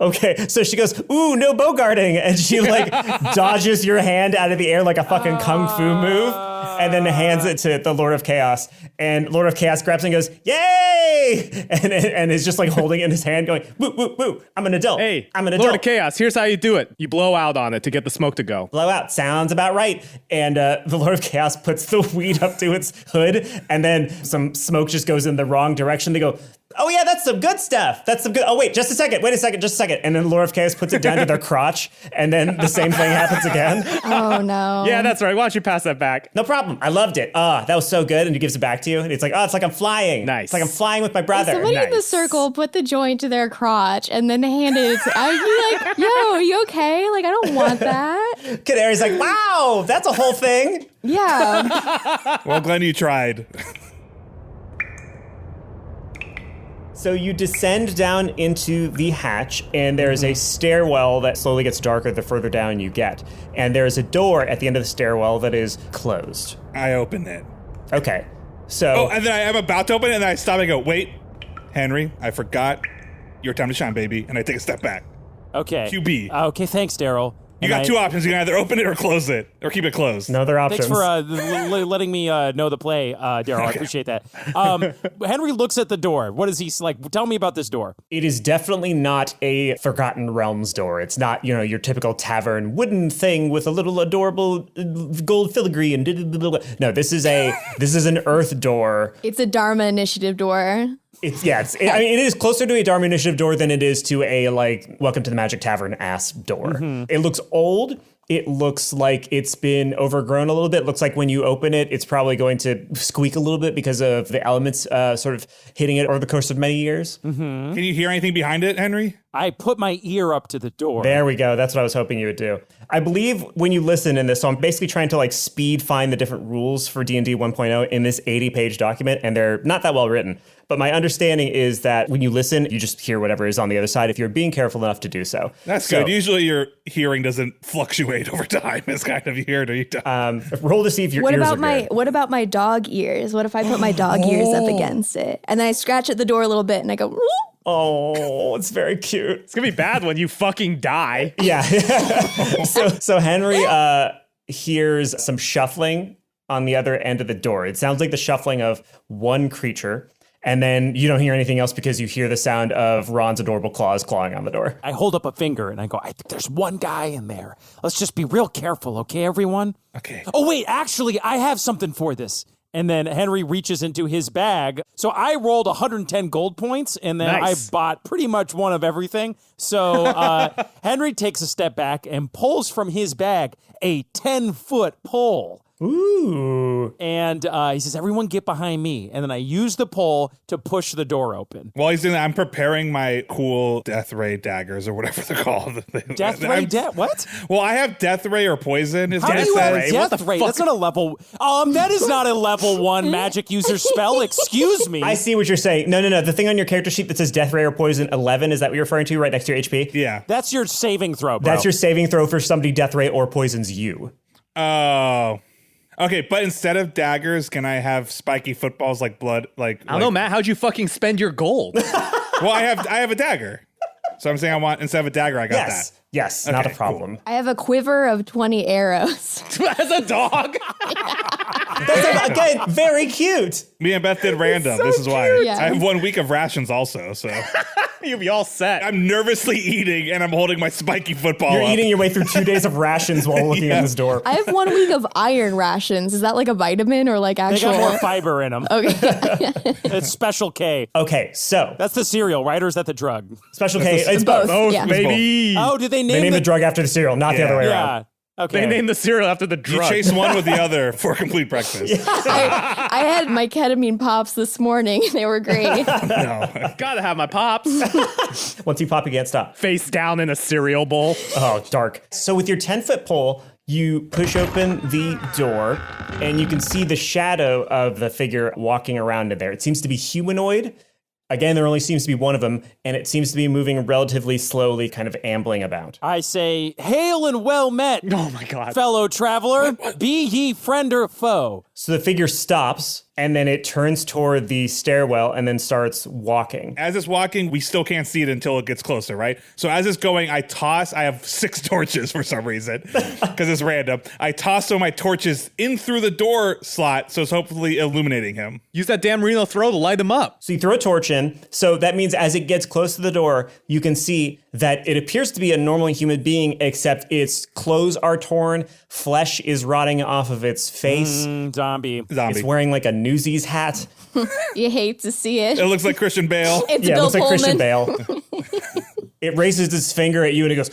Okay, so she goes, ooh, no bogarting. And she like dodges your hand out of the air like a fucking kung fu move and then hands it to the Lord of Chaos. And Lord of Chaos grabs it and goes, yay! And is just like holding it in his hand going, woo, woo, woo. I'm an adult. Hey, I'm an adult. Lord of Chaos, here's how you do it. You blow out on it to get the smoke to go. Blow out. Sounds about right. And the Lord of Chaos puts the weed up to its hood, and then some smoke just goes in the wrong direction. They go, oh yeah, that's some good stuff. That's some good. Oh wait, just a second. Wait a second. Just a second. And then the Lord of Chaos puts it down to their crotch, and then the same thing happens again. Oh, no. Yeah, that's right. Why don't you pass that back? No problem. I loved it. That was so good. And he gives it back to you, and it's like, oh, it's like I'm flying. Nice. It's like I'm flying with my brother. Somebody in the Nice. circle put the joint to their crotch and then handed it to I'd be like, yo, are you okay? Like, I don't want that. Canary's like, wow, that's a whole thing. Yeah. Well, Glenn, you tried. So you descend down into the hatch, and there's a stairwell that slowly gets darker the further down you get. And there's a door at the end of the stairwell that is closed. I opened it. Okay, so... Oh, and then I'm about to open it, and I stop and go, wait, Henry, I forgot your time to shine, baby. And I take a step back. Okay. QB. Okay, thanks, Darryl. You got two options. You can either open it or close it, or keep it closed. No other options. Thanks for letting me know the play, Darryl. I appreciate that. Henry looks at the door. What is he like? Tell me about this door. It is definitely not a Forgotten Realms door. It's not, your typical tavern wooden thing with a little adorable gold filigree and blah, blah, blah. No, this is an earth door. It's a Dharma Initiative door. It is closer to a Dharma Initiative door than it is to a Welcome to the Magic Tavern ass door. Mm-hmm. It looks old. It looks like it's been overgrown a little bit. It looks like when you open it, it's probably going to squeak a little bit because of the elements sort of hitting it over the course of many years. Mm-hmm. Can you hear anything behind it, Henry? I put my ear up to the door. There we go. That's what I was hoping you would do. I believe when you listen in this, so I'm basically trying to speed find the different rules for D&D 1.0 in this 80-page document, and they're not that well written. But my understanding is that when you listen, you just hear whatever is on the other side if you're being careful enough to do so. That's good. Usually your hearing doesn't fluctuate over time. It's kind of here to roll to see if your ears are good. What about my dog ears? What if I put my dog ears up against it? And then I scratch at the door a little bit and I go... Oh, it's very cute. It's gonna be bad when you fucking die. Yeah. So Henry hears some shuffling on the other end of the door. It sounds like the shuffling of one creature. And then you don't hear anything else because you hear the sound of Ron's adorable claws clawing on the door. I hold up a finger and I go, I think there's one guy in there. Let's just be real careful, okay, everyone? Okay. Oh, wait, actually, I have something for this. And then Henry reaches into his bag. So I rolled 110 gold points, and then Nice. I bought pretty much one of everything. So Henry takes a step back and pulls from his bag a 10-foot pole. Ooh. And he says, everyone get behind me. And then I use the pole to push the door open. While he's doing that, I'm preparing my cool death ray daggers or whatever they're called. Death ray? What? Well, I have death ray or poison. Is How what do it you says. have death ray? That's not a level... that is not a level 1 magic user spell. Excuse me. I see what you're saying. No. The thing on your character sheet that says death ray or poison 11, is that what you're referring to right next to your HP? Yeah. That's your saving throw, bro. That's your saving throw for somebody death ray or poisons you. Oh. Okay, but instead of daggers, can I have spiky footballs like blood? I don't know, Matt. How'd you fucking spend your gold? Well, I have a dagger. So I'm saying I want, instead of a dagger, I got that. Yes, not a problem. Cool. I have a quiver of 20 arrows. As a dog? That's, again, very cute. Me and Beth did random. This is why. Yeah. I have 1 week of rations also, so. You'll be all set. I'm nervously eating and I'm holding my spiky football You're up. eating your way through 2 days of rations while looking at this door. I have 1 week of iron rations. Is that like a vitamin or like They actual? got more fiber in them. Okay. It's Special K. Okay, so That's the cereal, right? Or is that the drug? Special K, it's both. both. Yeah. Baby. Oh, did they name They named the drug after the cereal, not the other way around. Yeah. Okay. They named the cereal after the You drug. chase one with the other for a complete breakfast. I had my ketamine pops this morning. They were great. No. Gotta have my pops. Once you pop, you can't stop. Face down in a cereal bowl. Oh, dark. So with your 10-foot pole, you push open the door, and you can see the shadow of the figure walking around in there. It seems to be humanoid. Again, there only seems to be one of them, and it seems to be moving relatively slowly, kind of ambling about. I say, hail and well met, Oh my God. fellow traveler. Be ye friend or foe. So the figure stops, and then it turns toward the stairwell and then starts walking. As it's walking, we still can't see it until it gets closer, right? So as it's going, I have 6 torches for some reason, because it's random. I toss some of my torches in through the door slot, so it's hopefully illuminating him. Use that damn Reno throw to light him up. So you throw a torch in. So that means as it gets close to the door, you can see that it appears to be a normal human being, except its clothes are torn, flesh is rotting off of its face. Zombie. It's wearing like a Newsies hat. You hate to see it. It looks like Christian Bale. It's Yeah, it Bill looks like Christian Pullman. Bale. It raises its finger at you and it goes,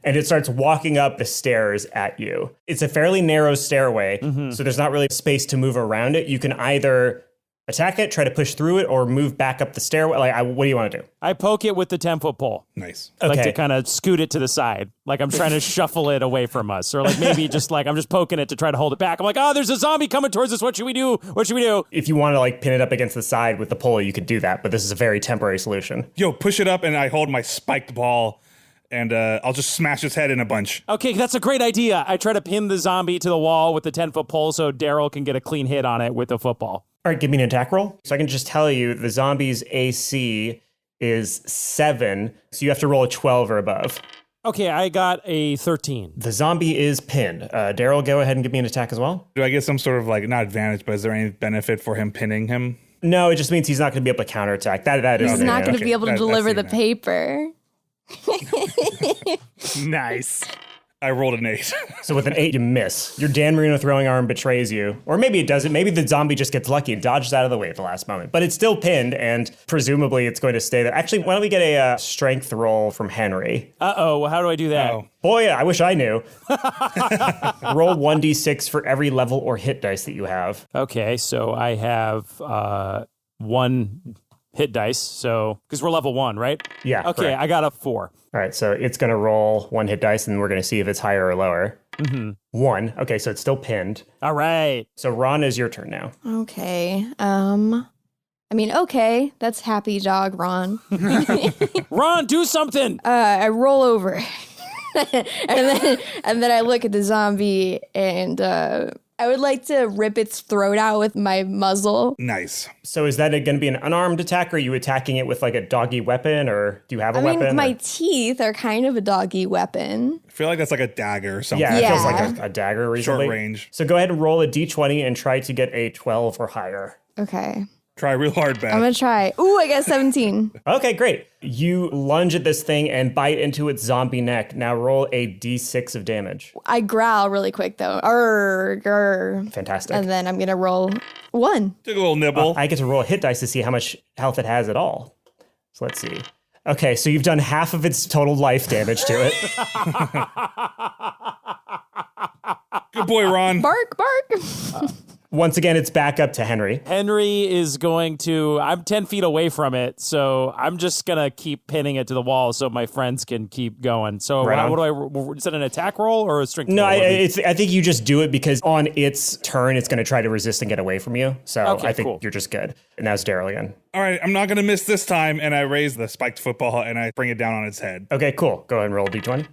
and it starts walking up the stairs at you. It's a fairly narrow stairway, so there's not really space to move around it. You can either attack it, try to push through it, or move back up the stairway. What do you want to do? I poke it with the 10-foot pole. Nice. Like Okay. to kind of scoot it to the side. Like I'm trying to shuffle it away from us. Or like maybe just like I'm just poking it to try to hold it back. I'm like, oh, there's a zombie coming towards us. What should we do? What should we do? If you want to like pin it up against the side with the pole, you could do that, but this is a very temporary solution. Yo, push it up and I hold my spiked ball and I'll just smash its head in a bunch. Okay, that's a great idea. I try to pin the zombie to the wall with the 10-foot pole so Darryl can get a clean hit on it with the football. All right, give me an attack roll. So I can just tell you the zombie's AC is 7, so you have to roll a 12 or above. Okay, I got a 13. The zombie is pinned. Darryl, go ahead and give me an attack as well. Do I get some sort of like, not advantage, but is there any benefit for him pinning him? No, it just means he's not going to be able to counterattack. That is He's an not going advantage. to be able to That's deliver the the paper. Nice. I rolled an 8. So with an 8, you miss. Your Dan Marino throwing arm betrays you. Or maybe it doesn't. Maybe the zombie just gets lucky and dodges out of the way at the last moment. But it's still pinned, and presumably it's going to stay there. Actually, why don't we get a strength roll from Henry? Uh-oh, how do I do that? Oh. Boy, I wish I knew. Roll 1d6 for every level or hit dice that you have. Okay, so I have 1 hit dice, so because we're level 1, right? Yeah, Okay, correct. I got a 4. All right, so it's going to roll 1 hit dice, and we're going to see if it's higher or lower. 1. Okay, so it's still pinned. All right. So Ron, is your turn now. Okay. Okay. That's happy dog, Ron. Ron, do something. I roll over. and then I look at the zombie and I would like to rip its throat out with my muzzle. Nice. So is that going to be an unarmed attack, or are you attacking it with like a doggy weapon, or do you have a weapon? My teeth are kind of a doggy weapon. I feel like that's like a dagger or something. Yeah, it feels Yeah. like a dagger reasonably. Short range. So go ahead and roll a d20 and try to get a 12 or higher. Okay. Try real hard, Beth. I'm going to try. Ooh, I got 17. Okay, great. You lunge at this thing and bite into its zombie neck. Now roll a d6 of damage. I growl really quick, though. Grr. Fantastic. And then I'm going to roll 1. Took a little nibble. I get to roll a hit dice to see how much health it has at all. So let's see. Okay, so you've done half of its total life damage to it. Good boy, Ron. Bark, bark. Once again, it's back up to Henry. Henry is going to, I'm 10 feet away from it, so I'm just going to keep pinning it to the wall so my friends can keep going. So Right on. what do is it an attack roll or a strength No, roll? I think you just do it because on its turn, it's going to try to resist and get away from you. So Okay, I think cool. you're just good. And now it's Darryl again. All right, I'm not going to miss this time. And I raise the spiked football and I bring it down on its head. Okay, cool. Go ahead and roll a d20.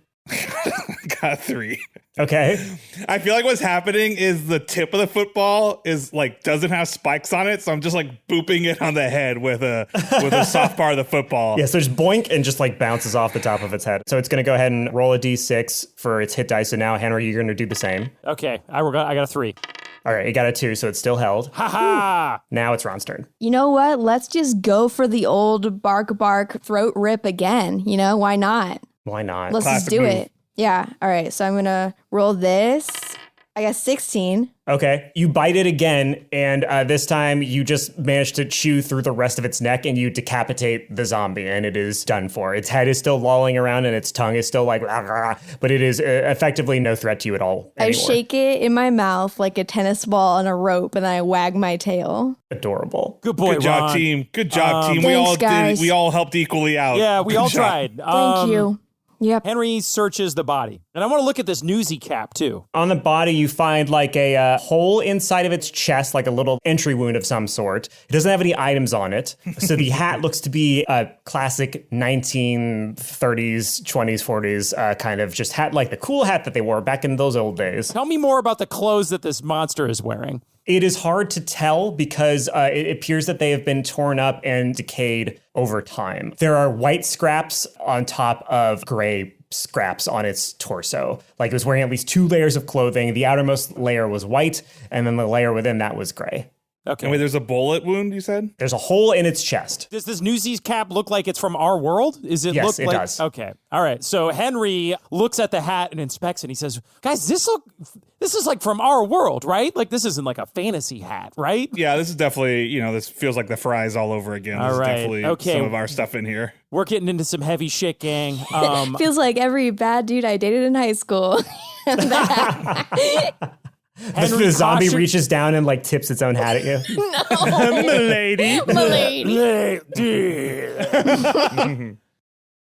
Got 3. Okay. I feel like what's happening is the tip of the football is like doesn't have spikes on it, so I'm just like booping it on the head with a soft part of the football. Yeah, so just boink and just like bounces off the top of its head. So it's going to go ahead and roll a d6 for its hit dice. So now, Henry, you're going to do the same. Okay, I got a 3. All right, it got a 2, so it's still held. Ha ha! Now it's Ron's turn. You know what? Let's just go for the old bark, bark, throat rip again. You know, why not? Why not? Let's just Classic do move. it. Yeah. All right. So I'm going to roll this. I got 16. Okay, you bite it again, and this time you just manage to chew through the rest of its neck and you decapitate the zombie, and it is done for. Its head is still lolling around and its tongue is still like, rah, rah, but it is effectively no threat to you at all I anymore. shake it in my mouth like a tennis ball on a rope, and then I wag my tail. Adorable. Good boy, Good job, Ron. team. Good job, team. Thanks, guys. We all helped equally out. Yeah, we Good all job. tried. Thank you. Yep. Henry searches the body. And I want to look at this newsy cap, too. On the body, you find like a hole inside of its chest, like a little entry wound of some sort. It doesn't have any items on it. So the hat looks to be a classic 1930s, 20s, 40s kind of just hat, like the cool hat that they wore back in those old days. Tell me more about the clothes that this monster is wearing. It is hard to tell because it appears that they have been torn up and decayed over time. There are white scraps on top of gray scraps on its torso. Like it was wearing at least 2 layers of clothing. The outermost layer was white, and then the layer within that was gray. Okay. And wait, there's a bullet wound, you said? There's a hole in its chest. Does this Newsies cap look like it's from our world? Is it Yes, look it like does. Okay. All right. So Henry looks at the hat and inspects it. He says, "Guys, this is like from our world, right? Like this isn't like a fantasy hat, right?" Yeah, this is definitely, this feels like the fries all over again. This All is right. definitely Okay. some of our stuff in here. We're getting into some heavy shit, gang. Feels like every bad dude I dated in high school. The zombie reaches down and like tips its own hat at you. Milady.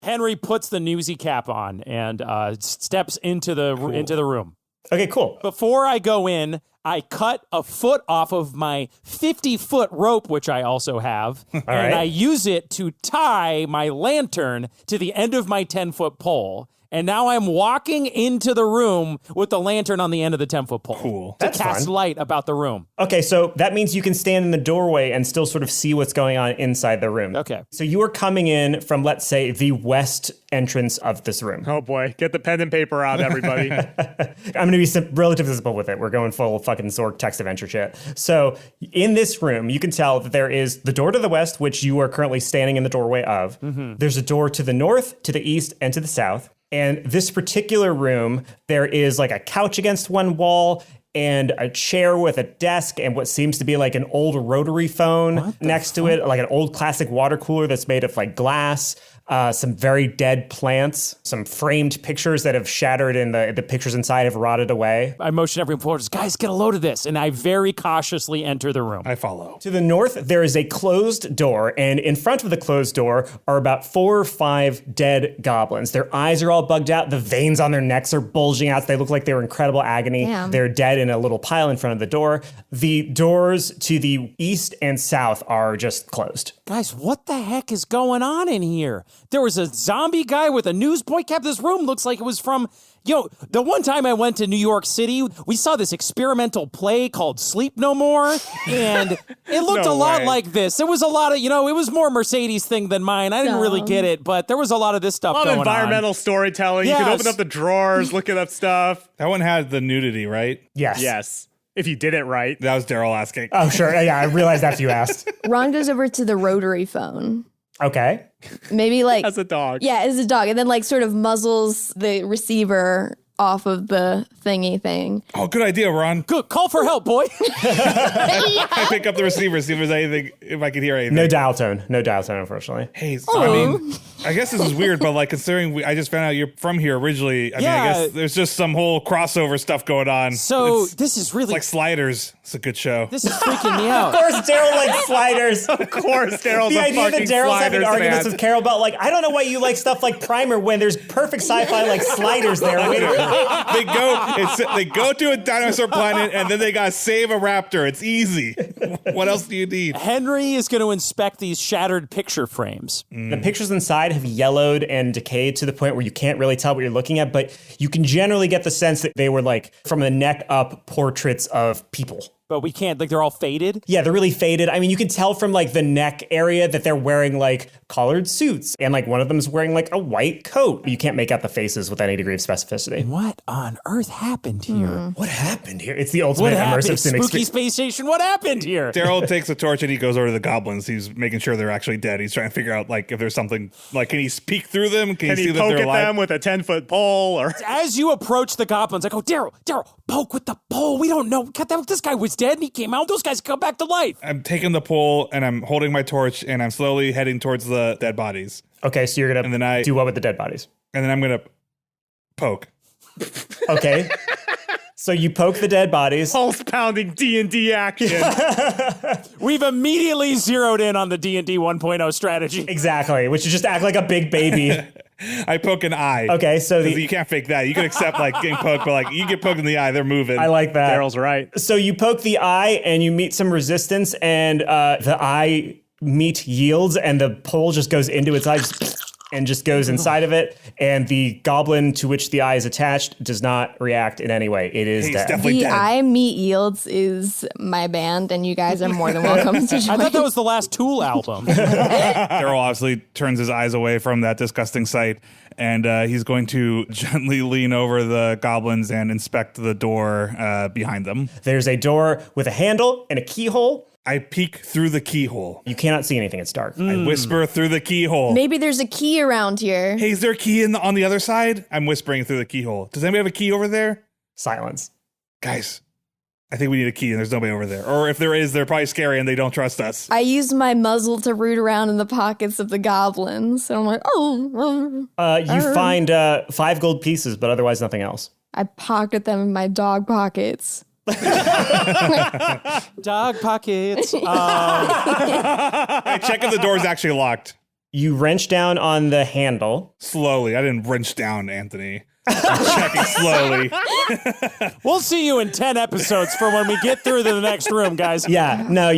Henry puts the Newsy cap on and steps into the room. Okay, cool. Before I go in, I cut a foot off of my 50-foot rope, which I also have, and right. I use it to tie my lantern to the end of my 10-foot pole. and now I'm walking into the room with the lantern on the end of the 10-foot pole. Cool. To That's cast fun. light about the room. Okay, so that means you can stand in the doorway and still sort of see what's going on inside the room. Okay. So you are coming in from, let's say, the west entrance of this room. Oh boy, get the pen and paper out, everybody. I'm going to be relatively simple with it. We're going full fucking Zork text adventure shit. So in this room, you can tell that there is the door to the west, which you are currently standing in the doorway of. Mm-hmm. There's a door to the north, to the east, and to the south. And this particular room, there is like a couch against one wall and a chair with a desk and what seems to be like an old rotary phone next to it, like an old classic water cooler that's made of like glass. Some very dead plants, some framed pictures that have shattered and the pictures inside have rotted away. I motion everyone forward, guys, get a load of this. And I very cautiously enter the room. I follow. To the north, there is a closed door, and in front of the closed door are about 4 or 5 dead goblins. Their eyes are all bugged out. The veins on their necks are bulging out. They look like they were in incredible agony. Damn. They're dead in a little pile in front of the door. The doors to the east and south are just closed. Guys, what the heck is going on in here? There was a zombie guy with a newsboy cap. This room looks like it was from, the one time I went to New York City, we saw this experimental play called Sleep No More, and it looked No a lot way. like this. There was a lot of, it was more Mercedes thing than mine. I didn't really get it, but there was a lot of this stuff A lot going of environmental storytelling. You can Yes. open up the drawers, look at stuff. That one had the nudity, right? Yes. Yes, if you did it right. That was Darryl asking. Oh, sure. Yeah, I realized after you asked. Ron goes over to the rotary phone. Okay. Maybe like As a dog. Yeah, as a dog, and then like sort of muzzles the receiver off of the thingy thing. Oh, good idea, Ron. Good, call for help, boy. I pick up the receiver, see if there's anything, if I can hear anything. No dial tone. No dial tone, unfortunately. Hey, so, I mean, I guess this is weird, but like considering I just found out you're from here originally, I mean, I guess there's just some whole crossover stuff going on. So It's this is really, like Sliders. It's a good show. this is freaking me out. Of course, Darryl likes sliders. Of course, Daryl's The a idea that fucking Daryl's having Sliders arguments fan. with Carol about, like, I don't know why you like stuff like Primer when there's perfect sci-fi like Sliders there waiting. They go to a dinosaur planet and then they gotta save a raptor. It's easy. What else do you need? Henry is going to inspect these shattered picture frames. The pictures inside have yellowed and decayed to the point where you can't really tell what you're looking at, but you can generally get the sense that they were like from the neck up portraits of people. But we can't, like, they're all faded. Yeah, they're really faded. I mean, you can tell from like the neck area that they're wearing like collared suits, and like one of them is wearing like a white coat. You can't make out the faces with any degree of specificity. What on earth happened here? What happened here? It's the ultimate What happened? immersive sim Spooky experience. Space Station, what happened here? Daryl takes a torch and he goes over to the goblins. He's making sure they're actually dead. He's trying to figure out like if there's something like can he peek through them? Can Can he he see that poke they're at alive? them with a 10-foot pole? Or As you approach the goblins, I go, Darryl, poke with the pole. We don't know. This guy was dead and he came out. Those guys come back to life. I'm taking the pole and I'm holding my torch and I'm slowly heading towards the dead bodies. Okay, so you're And then gonna I- do what with the dead bodies? And then I'm gonna poke. Okay. So you poke the dead bodies. pulse-pounding D&D action. We've immediately zeroed in on the D&D 1.0 strategy. Exactly, which is just act like a big baby. I poke an eye. Okay, so You can't fake that. You can accept like getting poked, but like you get poked in the eye, they're moving. I like that. Daryl's right. So you poke the eye and you meet some resistance, and the eye meat yields, and the pole just goes into its eye and just goes inside of it, and the goblin to which the eye is attached does not react in any way. It is He's dead. definitely The dead. I Meet Yields is my band, and you guys are more than welcome to I join. thought that was the last Tool album. Daryl obviously turns his eyes away from that disgusting sight, and he's going to gently lean over the goblins and inspect the door behind them. There's a door with a handle and a keyhole. I peek through the keyhole. You cannot see anything. It's dark. I whisper through the keyhole. Maybe there's a key around here. Hey, is there a key on the other side? I'm whispering through the keyhole. Does anybody have a key over there? Silence. Guys, I think we need a key and there's nobody over there. Or if there is, they're probably scary and they don't trust us. I use my muzzle to root around in the pockets of the goblins. And I'm like, oh. You find 5 gold pieces, but otherwise nothing else. I pocket them in my dog pockets. Dog pockets. I check if the door's actually locked. You wrench down on the handle. Slowly. I didn't wrench down, Anthony. Checking slowly. We'll see you in 10 episodes for when we get through to the next room, guys. Yeah, no,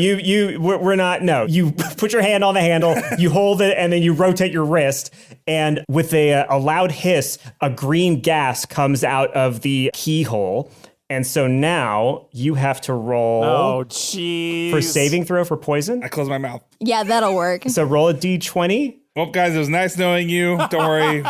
we're not, no. You put your hand on the handle, you hold it, and then you rotate your wrist. And with a loud hiss, a green gas comes out of the keyhole. And so now you have to roll Oh, jeez. for saving throw for poison. I close my mouth. Yeah, that'll work. So roll a d20. Well, guys, it was nice knowing you. Don't worry.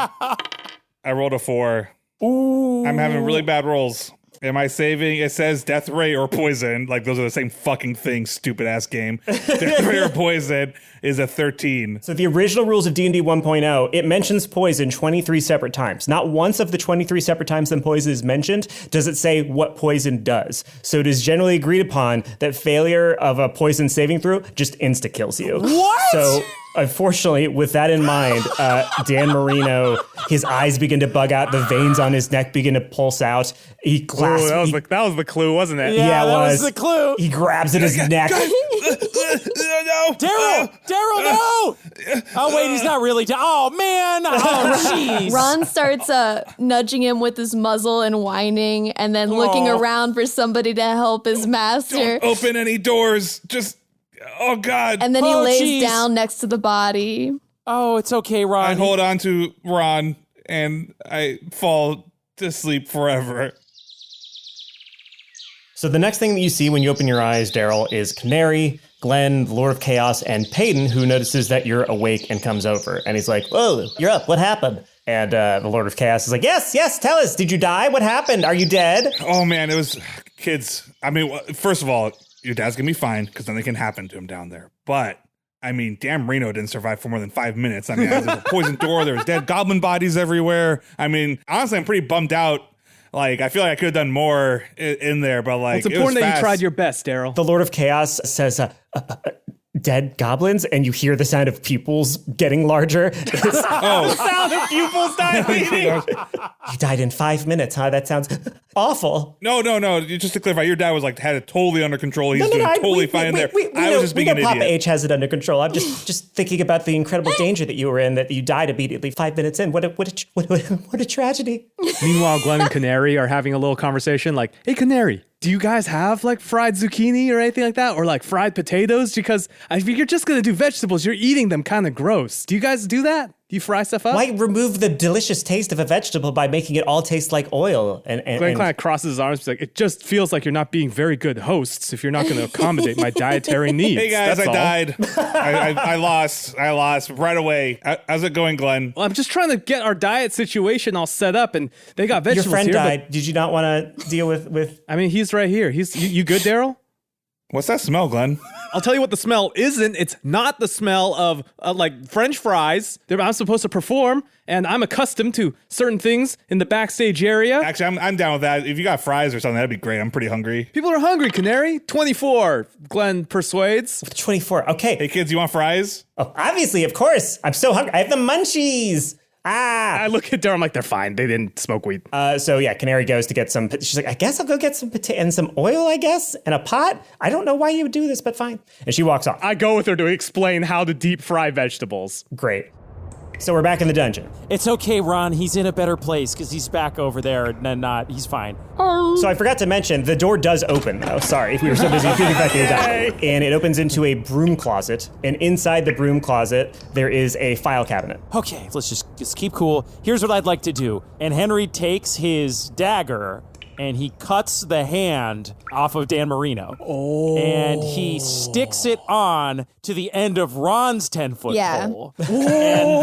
I rolled a 4. Ooh. I'm having really bad rolls. Am I saving? It says death ray or poison. Like, those are the same fucking thing, stupid ass game. Death ray or poison is a 13. So the original rules of D&D 1.0, it mentions poison 23 separate times. Not once of the 23 separate times that poison is mentioned does it say what poison does. So it is generally agreed upon that failure of a poison saving throw just insta-kills you. What? So unfortunately, with that in mind, Dan Marino, his eyes begin to bug out, the veins on his neck begin to pulse out. He clasps. Ooh, that was the clue, wasn't it? Yeah, it that was the clue. He grabs at his neck. No. Daryl, no! Oh, wait, he's not really down. Oh, man. Oh, jeez. Ron starts nudging him with his muzzle and whining, and then looking around for somebody to help his master. Don't open any doors. Just, oh, God. And then he Oh, lays jeez. down next to the body. Oh, it's okay, Ron. I hold on to Ron, and I fall to sleep forever. So the next thing that you see when you open your eyes, Darryl, is Canary, Glenn, the Lord of Chaos, and Peyton, who notices that you're awake and comes over. And he's like, "Whoa, you're up. What happened?" And the Lord of Chaos is like, yes, tell us. Did you die? What happened? Are you dead? Oh, man, it was kids. I mean, first of all, your dad's going to be fine because nothing can happen to him down there. But, I mean, Dan Marino didn't survive for more than 5 minutes. I mean, there was a poison door. There was dead goblin bodies everywhere. I mean, honestly, I'm pretty bummed out. Like, I feel like I could have done more in there, but like, It's important it was that fast. you tried your best, Darryl. The Lord of Chaos says, dead goblins, and you hear the sound of pupils getting larger. Oh, Sound of pupils dilating. You died in 5 minutes, huh? That sounds awful. no. Just to clarify, your dad was like had it totally under control. He's doing totally fine in there. I was just being an Papa idiot. H has it under control. I'm just thinking about the incredible danger that you were in, that you died immediately 5 minutes in. What a tragedy. Meanwhile, Glenn and Canary are having a little conversation like, "Hey, Canary, do you guys have like fried zucchini or anything like that? Or like fried potatoes? Because if you're just going to do vegetables, you're eating them kind of gross. Do you guys do that? Do you fry stuff up?" Why remove the delicious taste of a vegetable by making it all taste like oil? And Glenn kind of crosses his arms. He's like, "It just feels like you're not being very good hosts if you're not going to accommodate my dietary needs." Hey guys, That's I all. died. I lost right away. How's it going, Glenn? Well, I'm just trying to get our diet situation all set up, and they got your vegetables friend here. died. Did you not want to deal with? But, I mean, he's right here. You good, Darryl? What's that smell, Glenn? I'll tell you what the smell isn't. It's not the smell of like French fries that I'm supposed to perform, and I'm accustomed to certain things in the backstage area. Actually, I'm down with that. If you got fries or something, that'd be great. I'm pretty hungry. People are hungry, Canary. 24, Glenn persuades. 24. Okay. Hey kids, you want fries? Oh, obviously, of course. I'm so hungry. I have the munchies. I look at Darryl, I'm like, they're fine. They didn't smoke weed. So yeah, Canary goes to get some. She's like, I guess I'll go get some potato and some oil, I guess, and a pot. I don't know why you would do this, but fine. And she walks off. I go with her to explain how to deep fry vegetables. Great. So we're back in the dungeon. It's okay, Ron. He's in a better place because he's back over there and not. He's fine. So I forgot to mention, the door does open, though. Sorry, we were so busy feeling back in the dungeon. And it opens into a broom closet. And inside the broom closet, there is a file cabinet. Okay, let's just keep cool. Here's what I'd like to do. And Henry takes his dagger and he cuts the hand off of Dan Marino. Oh. And he sticks it on to the end of Ron's 10-foot pole. And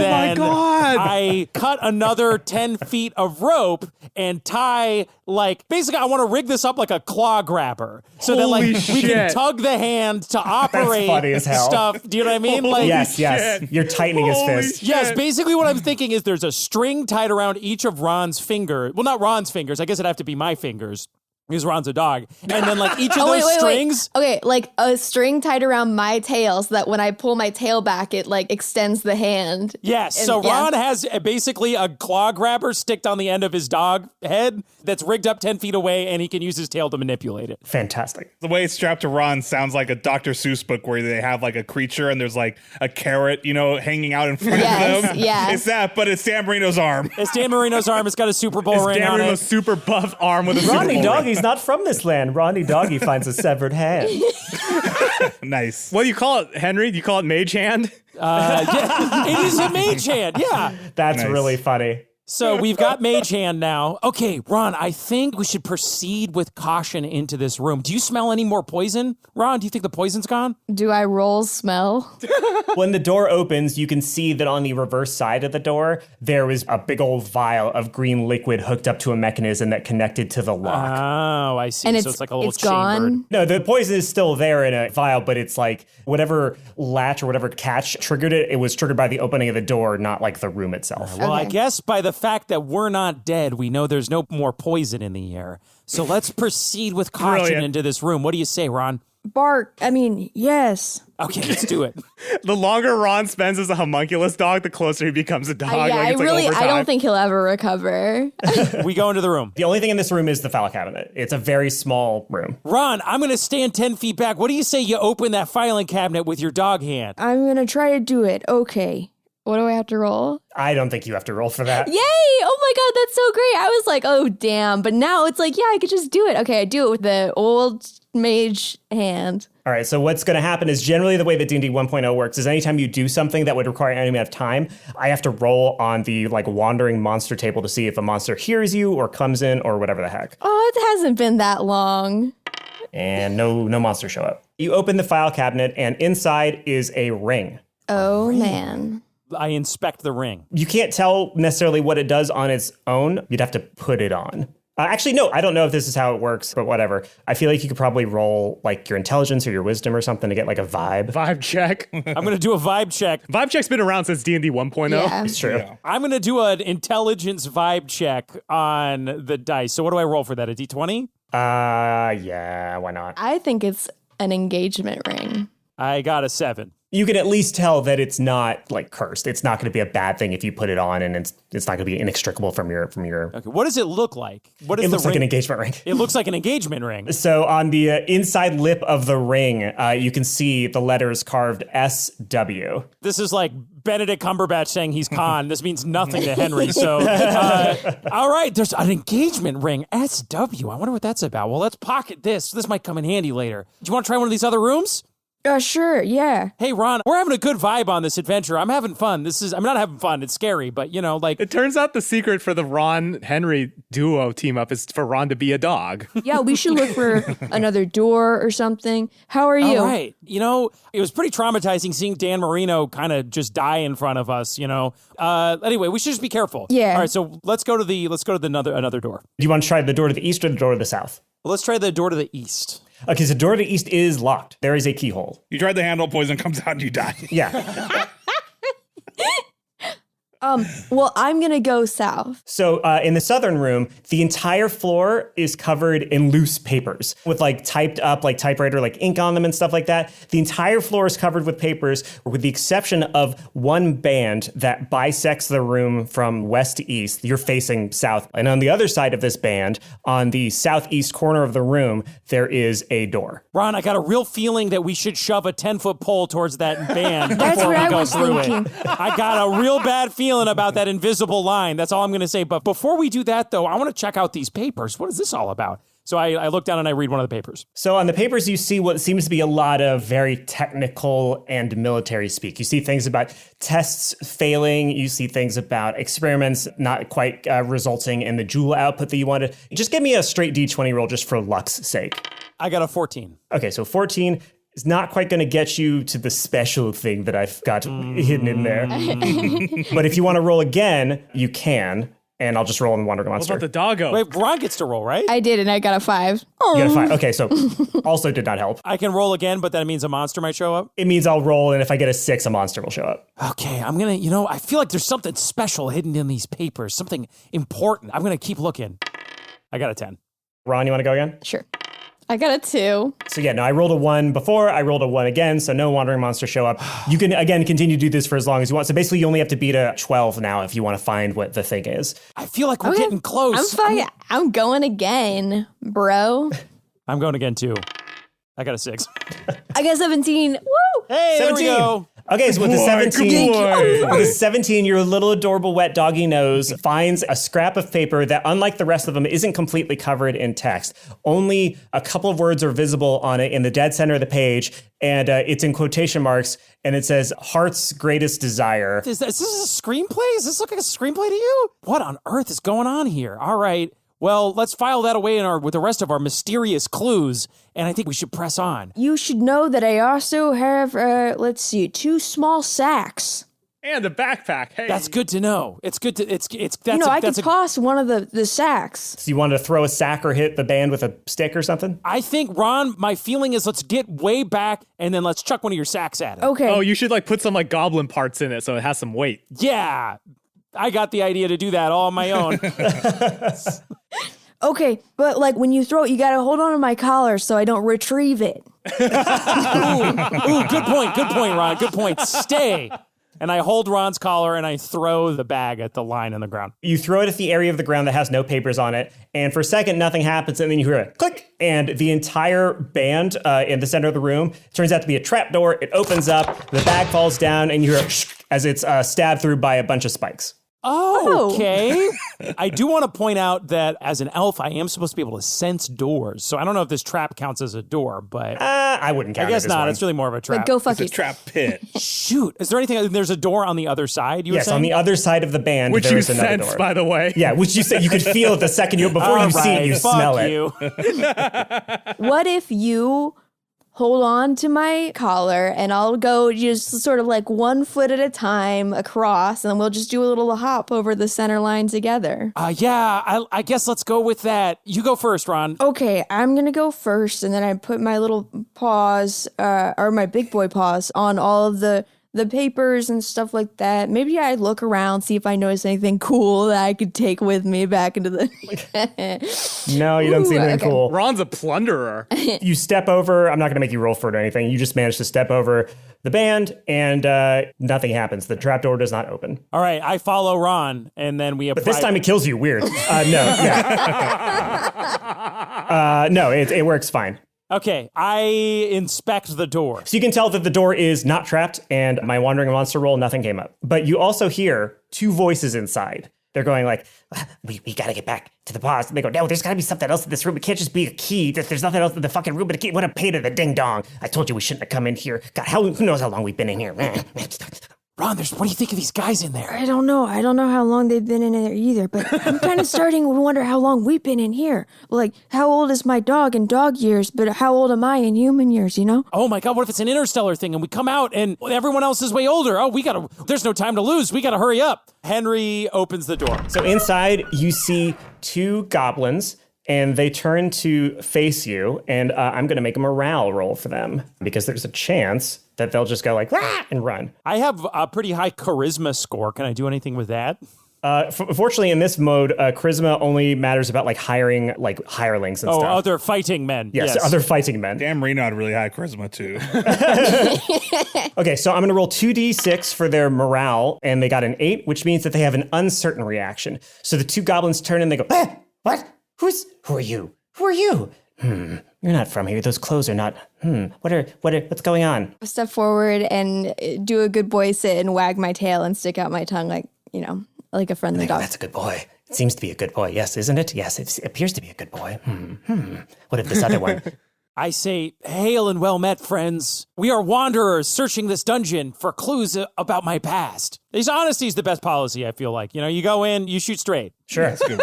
then my God. I cut another 10 feet of rope and tie, like, basically I want to rig this up like a claw grabber. So that, like, Holy we can shit. tug the hand to operate funny as hell. stuff. Do you know what I mean? Like, Yes. You're tightening his fist. yes, basically what I'm thinking is there's a string tied around each of Ron's fingers. Well, not Ron's fingers. I guess it'd have to be my fingers. because Ron's a dog. And then like each of Oh, those wait. strings. Okay, like a string tied around my tail so that when I pull my tail back, it like extends the hand. Yes. And- So yeah. Ron has basically a claw grabber sticked on the end of his dog head that's rigged up 10 feet away, and he can use his tail to manipulate it. Fantastic. The way it's strapped to Ron sounds like a Dr. Seuss book where they have like a creature and there's like a carrot, hanging out in front Yes, of them. yes. It's that, but it's Dan Marino's arm. It's Dan Marino's arm. It's got a Super Bowl ring Dan on Marino's it. super buff arm with a Super Ronnie Bowl ring. Doggy's not from this land. Ronnie Doggy finds a severed hand. Nice. What do you call it, Henry? Do you call it mage hand? Yeah, it is a mage hand. Yeah. That's Nice. really funny. So we've got mage hand now. Okay, Ron, I think we should proceed with caution into this room. Do you smell any more poison? Ron, do you think the poison's gone? Do I roll smell? When the door opens, you can see that on the reverse side of the door, there was a big old vial of green liquid hooked up to a mechanism that connected to the lock. Oh, I see. And so it's like a little it's gone. chambered. No, the poison is still there in a vial, but it's like whatever latch or whatever catch triggered it, it was triggered by the opening of the door, not like the room itself. Well, I Okay. guess by the fact that we're not dead, we know there's no more poison in the air. So let's proceed with caution Brilliant. into this room. What do you say, Ron? Yes. Okay, let's do it. The longer Ron spends as a homunculus dog, the closer he becomes a dog. I don't think he'll ever recover. We go into the room. The only thing in this room is the file cabinet. It's a very small room. Ron, I'm going to stand 10 feet back. What do you say you open that filing cabinet with your dog hand? I'm gonna try to do it. Okay. What do I have to roll? I don't think you have to roll for that. Yay! Oh my god, that's so great. I was like, oh damn. But now it's like, yeah, I could just do it. Okay, I do it with the old mage hand. All right, so what's going to happen is generally the way that D&D 1.0 works is anytime you do something that would require any amount of time, I have to roll on the wandering monster table to see if a monster hears you or comes in or whatever the heck. Oh, it hasn't been that long. And no monsters show up. You open the file cabinet and inside is a ring. Oh man. I inspect the ring. You can't tell necessarily what it does on its own. You'd have to put it on. Actually, no, I don't know if this is how it works, but whatever. I feel like you could probably roll like your intelligence or your wisdom or something to get like a vibe. Vibe check. I'm going to do a vibe check. Vibe check's been around since D&D 1.0. Yeah. It's true. I'm going to do an intelligence vibe check on the dice. So what do I roll for that? A D20? Yeah, why not? I think it's an engagement ring. I got a 7. You can at least tell that it's not like cursed. It's not going to be a bad thing if you put it on, and it's not going to be inextricable from your. Okay, what does it look like? What is It the looks like ring? an engagement ring. It looks like an engagement ring. So on the inside lip of the ring, you can see the letters carved SW. This is like Benedict Cumberbatch saying he's Khan. This means nothing to Henry. So, all right, there's an engagement ring. SW. I wonder what that's about. Well, let's pocket this. This might come in handy later. Do you want to try one of these other rooms? Sure, yeah. Hey, Ron, we're having a good vibe on this adventure. I'm having fun. I'm not having fun. It's scary, but It turns out the secret for the Ron-Henry duo team up is for Ron to be a dog. Yeah, we should look for another door or something. How are you? All right. It was pretty traumatizing seeing Dan Marino kind of just die in front of us, Anyway, we should just be careful. Yeah. All right, so let's go to another door. Do you want to try the door to the east or the door to the south? Let's try the door to the east. Okay, so the door to the east is locked. There is a keyhole. You tried the handle, poison comes out and you die. Yeah. Well, I'm gonna go south. So in the southern room, the entire floor is covered in loose papers with like typed up, like typewriter, like ink on them and stuff like that. The entire floor is covered with papers with the exception of one band that bisects the room from west to east. You're facing south. And on the other side of this band, on the southeast corner of the room, there is a door. Ron, I got a real feeling that we should shove a 10-foot pole towards that band That's before what we I go was through thinking. it. I got a real bad feeling about that invisible line. That's all I'm going to say. But before we do that, though, I want to check out these papers. What is this all about? So I look down and I read one of the papers. So on the papers, you see what seems to be a lot of very technical and military speak. You see things about tests failing. You see things about experiments not quite resulting in the joule output that you wanted. Just give me a straight D20 roll just for luck's sake. I got a 14. Okay, so 14 is not quite going to get you to the special thing that I've got hidden in there. But if you want to roll again, you can. And I'll just roll on the Wandering What Monster. about the doggo? Wait, Ron gets to roll, right? I did, and I got a 5. You got a 5. Okay, so also did not help. I can roll again, but that means a monster might show up. It means I'll roll, and if I get a 6, a monster will show up. Okay, I'm going to, I feel like there's something special hidden in these papers, something important. I'm going to keep looking. I got a 10. Ron, you want to go again? Sure. I got a 2. So yeah, no, I rolled a 1 before, I rolled a 1 again, so no wandering monsters show up. You can, again, continue to do this for as long as you want. So basically, you only have to beat a 12 now if you want to find what the thing is. I feel like we're getting close. I'm fine. I'm going again, bro. I'm going again, too. I got a 6. I got 17. Woo! Hey, 17. there we go. Okay, so with the Boy, 17, good boy. with the 17, your little adorable wet doggy nose finds a scrap of paper that, unlike the rest of them, isn't completely covered in text. Only a couple of words are visible on it in the dead center of the page, and it's in quotation marks, and it says, "Heart's greatest desire." Is this a screenplay? Does this look like a screenplay to you? What on earth is going on here? All right. Well, let's file that away with the rest of our mysterious clues, and I think we should press on. You should know that I also have, 2 small sacks. And a backpack. Hey. That's good to know. It's good to that's I could toss one of the sacks. So you wanted to throw a sack or hit the band with a stick or something? I think, Ron, my feeling is let's get way back and then let's chuck one of your sacks at it. Okay. Oh, you should like put some like goblin parts in it so it has some weight. Yeah. I got the idea to do that all on my own. Okay, but like when you throw it, you gotta hold on to my collar so I don't retrieve it. Ooh, good point, Ron. Good point. Stay. And I hold Ron's collar and I throw the bag at the line on the ground. You throw it at the area of the ground that has no papers on it, and for a second, nothing happens, and then you hear a click, and the entire band in the center of the room turns out to be a trapdoor. It opens up, the bag falls down, and you hear as it's stabbed through by a bunch of spikes. Oh, okay. I do want to point out that as an elf, I am supposed to be able to sense doors. So I don't know if this trap counts as a door, but I wouldn't count I guess it as not. one. It's really more of a trap. Like, go fuck It's a yourself. trap pit. Shoot. Is there anything? There's a door on the other side, you were Yes, saying? on the other side of the band, Which there you is another sense, door. by the way. Yeah, which you said you could feel it the second before All you see it, right, you fuck smell it. you. What if you hold on to my collar and I'll go just sort of like 1 foot at a time across, and then we'll just do a little hop over the center line together. Yeah, I guess let's go with that. You go first, Ron. Okay, I'm gonna go first, and then I put my little paws, or my big boy paws, on all of the papers and stuff like that. Maybe I look around, see if I notice anything cool that I could take with me back into the... No, you don't see anything okay. cool. Ron's a plunderer. You step over, I'm not going to make you roll for it or anything. You just manage to step over the band, and nothing happens. The trapdoor does not open. All right, I follow Ron, and then we apply... But this time it kills you. Weird. No, yeah. No, it works fine. Okay, I inspect the door. So you can tell that the door is not trapped, and my wandering monster roll, nothing came up. But you also hear 2 voices inside. They're going like, we gotta get back to the boss. And they go, no, there's gotta be something else in this room. It can't just be a key. There's nothing else in the fucking room but a key. What a pain in the ding dong. I told you we shouldn't have come in here. God, who knows how long we've been in here. Ron, what do you think of these guys in there? I don't know how long they've been in there either, but I'm kind of starting to wonder how long we've been in here. Like, how old is my dog in dog years, but how old am I in human years, you know? Oh my God, what if it's an interstellar thing and we come out and everyone else is way older? Oh, there's no time to lose. We gotta hurry up. Henry opens the door. So inside, you see 2 goblins, and they turn to face you, and I'm going to make a morale roll for them, because there's a chance that they'll just go like, "Rah!" and run. I have a pretty high charisma score. Can I do anything with that? Fortunately, in this mode, charisma only matters about like hiring like hirelings and Oh, stuff. other fighting men. Yes, other fighting men. Damn, Reno had really high charisma too. Okay, so I'm going to roll 2d6 for their morale, and they got an 8, which means that they have an uncertain reaction. So the 2 goblins turn and they go, what? Who are you? Who are you? You're not from here. Those clothes are not. What's going on? I step forward and do a good boy sit and wag my tail and stick out my tongue like, you know, like a friendly dog. That's a good boy. It seems to be a good boy. Yes, isn't it? Yes, it appears to be a good boy. What if this other one? I say, hail and well met, friends. We are wanderers searching this dungeon for clues about my past. Honesty is the best policy, I feel like. You know, you go in, you shoot straight. Sure. That's good.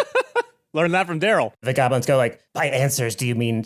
Learn that from Darryl. The goblins go like, by answers, do you mean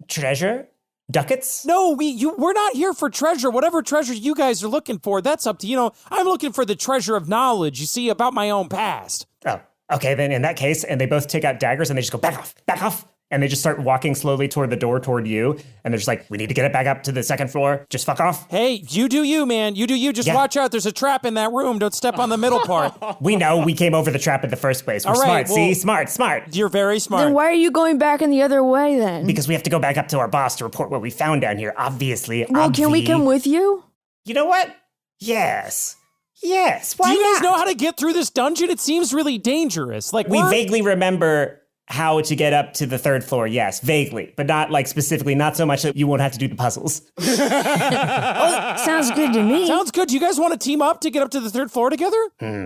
treasure? Ducats? No, we're not here for treasure. Whatever treasure you guys are looking for, that's up to you. Know, I'm looking for the treasure of knowledge, you see, about my own past. Oh, okay, then in that case, and they both take out daggers and they just go, back off. And they just start walking slowly toward the door, toward you. And they're just like, we need to get it back up to the second floor. Just fuck off. Hey, you do you, man. You do you. Just watch out. There's a trap in that room. Don't step on the middle part. We know we came over the trap in the first place. We're All right, smart. See? Smart. You're very smart. Then why are you going back in the other way then? Because we have to go back up to our boss to report what we found down here. Obviously. Well, can we come with you? You know what? Yes. Why do you guys not? know how to get through this dungeon? It seems really dangerous. Like We vaguely remember how to get up to the third floor, yes, vaguely, but not like specifically, not so much that you won't have to do the puzzles. Sounds good to me. Sounds good. You guys want to team up to get up to the third floor together?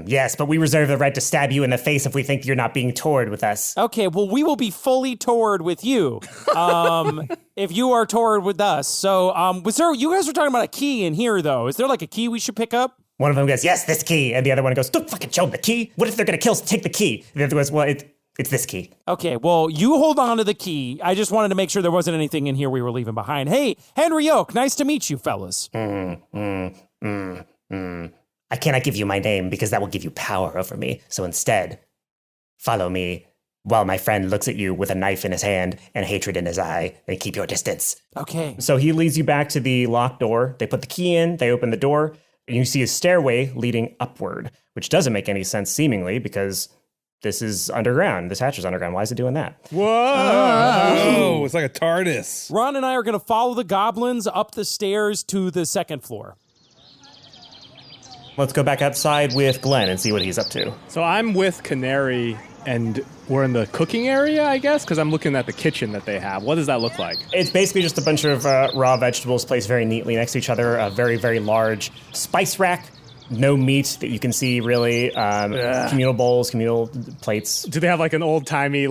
Yes, but we reserve the right to stab you in the face if we think you're not being toured with us. Okay, well, we will be fully toured with you if you are toured with us. So, you guys were talking about a key in here, though. Is there like a key we should pick up? One of them goes, yes, this key. And the other one goes, don't fucking show them the key. What if they're going to kill us? Take the key. And the other goes, well, it's this key. Okay, well, you hold on to the key. I just wanted to make sure there wasn't anything in here we were leaving behind. Hey, Henry Oak, nice to meet you, fellas. I cannot give you my name because that will give you power over me. So instead, follow me while my friend looks at you with a knife in his hand and hatred in his eye, and keep your distance. Okay. So he leads you back to the locked door. They put the key in, they open the door, and you see a stairway leading upward, which doesn't make any sense seemingly because this is underground. This hatch is underground. Why is it doing that? Whoa, it's like a TARDIS. Ron and I are going to follow the goblins up the stairs to the second floor. Let's go back outside with Glenn and see what he's up to. So I'm with Canary, and we're in the cooking area, I guess, because I'm looking at the kitchen that they have. What does that look like? It's basically just a bunch of raw vegetables placed very neatly next to each other. A very, very large spice rack. No meat that you can see, really. Communal bowls, communal plates. Do they have like an old-timey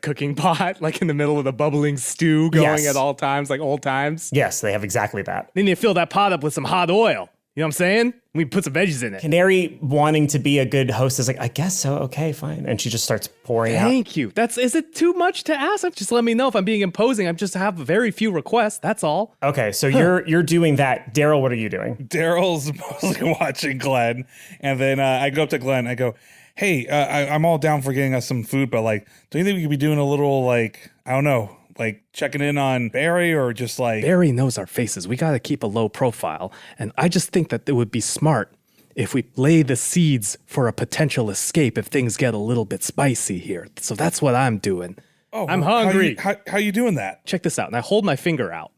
cooking pot, like in the middle of the bubbling stew going Yes. at all times, like old times? Yes, they have exactly that. Then you fill that pot up with some hot oil. You know what I'm saying? We put some veggies in it. Canary, wanting to be a good host, is like, I guess so. Okay, fine. And she just starts pouring out. Thank you. Is it too much to ask? Just let me know if I'm being imposing. I just have very few requests. That's all. Okay, so you're doing that. Darryl, what are you doing? Daryl's mostly watching Glenn, and then I go up to Glenn. I go, "Hey, I'm all down for getting us some food, but like, don't you think we could be doing a little like, I don't know, like checking in on Barry or just like Barry knows our faces. We got to keep a low profile, and I just think that it would be smart if we lay the seeds for a potential escape if things get a little bit spicy here. So that's what I'm doing. Oh, I'm hungry. How you doing that? Check this out, and I hold my finger out.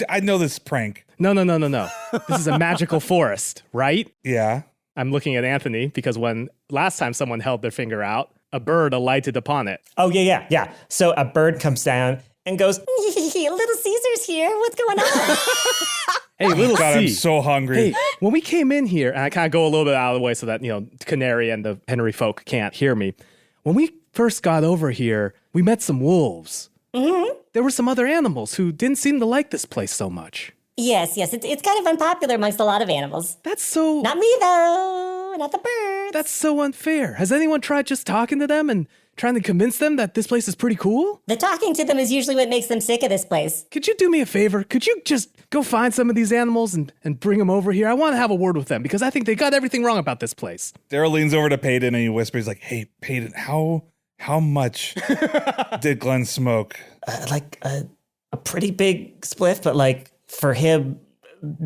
I know this prank. No. This is a magical forest, right? Yeah. I'm looking at Anthony because when last time someone held their finger out, a bird alighted upon it. Oh, yeah. So a bird comes down and goes, Little Caesar's here. What's going on? Hey, little God, C. I'm so hungry. Hey, when we came in here, and I kind of go a little bit out of the way so that, Canary and the Henry folk can't hear me. When we first got over here, we met some wolves. Mm-hmm. There were some other animals who didn't seem to like this place so much. Yes. It's kind of unpopular amongst a lot of animals. That's so... Not me, though. Not the birds. That's so unfair. Has anyone tried just talking to them and trying to convince them that this place is pretty cool? The talking to them is usually what makes them sick of this place. Could you do me a favor? Could you just go find some of these animals and bring them over here? I want to have a word with them because I think they got everything wrong about this place. Daryl leans over to Peyton and he whispers like, "Hey, Peyton, how much did Glenn smoke?" Like a pretty big spliff, but like for him,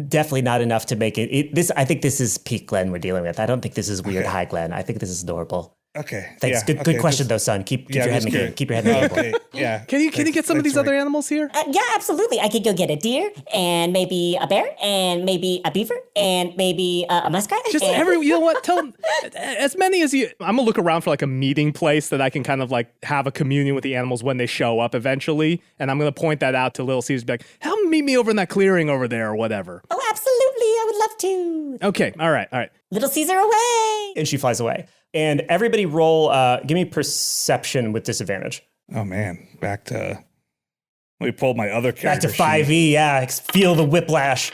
definitely not enough to make it. I think this is peak Glenn we're dealing with. I don't think this is weird high Glenn. I think this is adorable. Okay. Thanks. Yeah, Good question though, son. Keep your head in the game. Keep your head in the game. Okay. Yeah. Can you get some of these other animals here? Yeah, absolutely. I could go get a deer and maybe a bear and maybe a beaver and maybe a muskrat. Just you know what? Tell them as many as you. I'm gonna look around for like a meeting place that I can kind of like have a communion with the animals when they show up eventually, and I'm gonna point that out to Little Caesar. Be like, "Help meet me over in that clearing over there or whatever." Oh, absolutely. I would love to. Okay. All right. Little Caesar away. And she flies away. And everybody roll, give me perception with disadvantage. Oh man, back to. Let me pull my other character. Back to 5e, yeah. Feel the whiplash.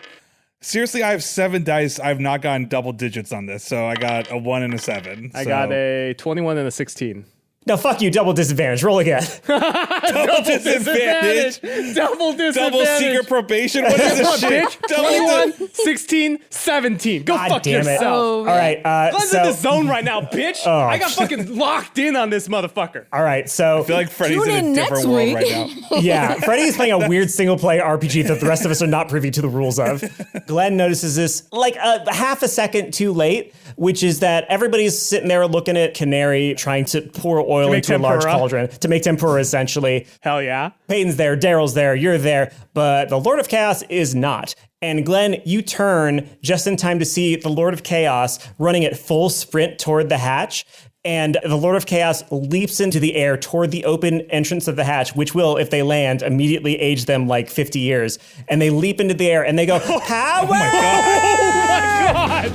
Seriously, I have 7 dice. I've not gotten double digits on this, so I got a 1 and a 7. I got a 21 and a 16. No, fuck you. Double disadvantage. Roll again. Double disadvantage. Double disadvantage. Double secret probation. What is this shit? Bitch, 21, 16, 17. Go God fuck damn it. yourself. Oh, All right. Glenn's in the zone right now, bitch. I got fucking locked in on this motherfucker. All right. So I feel like Freddie's Tune in a in different next world week. right now. yeah, Freddie is playing a weird single-player RPG that the rest of us are not privy to the rules of. Glenn notices this like a half a second too late, which is that everybody's sitting there looking at Canary trying to pour oil make into a large tempura. cauldron to make tempura, essentially. Hell yeah. Peyton's there, Daryl's there, you're there, but the Lord of Chaos is not. And Glenn, you turn just in time to see the Lord of Chaos running at full sprint toward the hatch. And the Lord of Chaos leaps into the air toward the open entrance of the hatch, which will, if they land, immediately age them like 50 years. And they leap into the air and they go, power! Oh my god.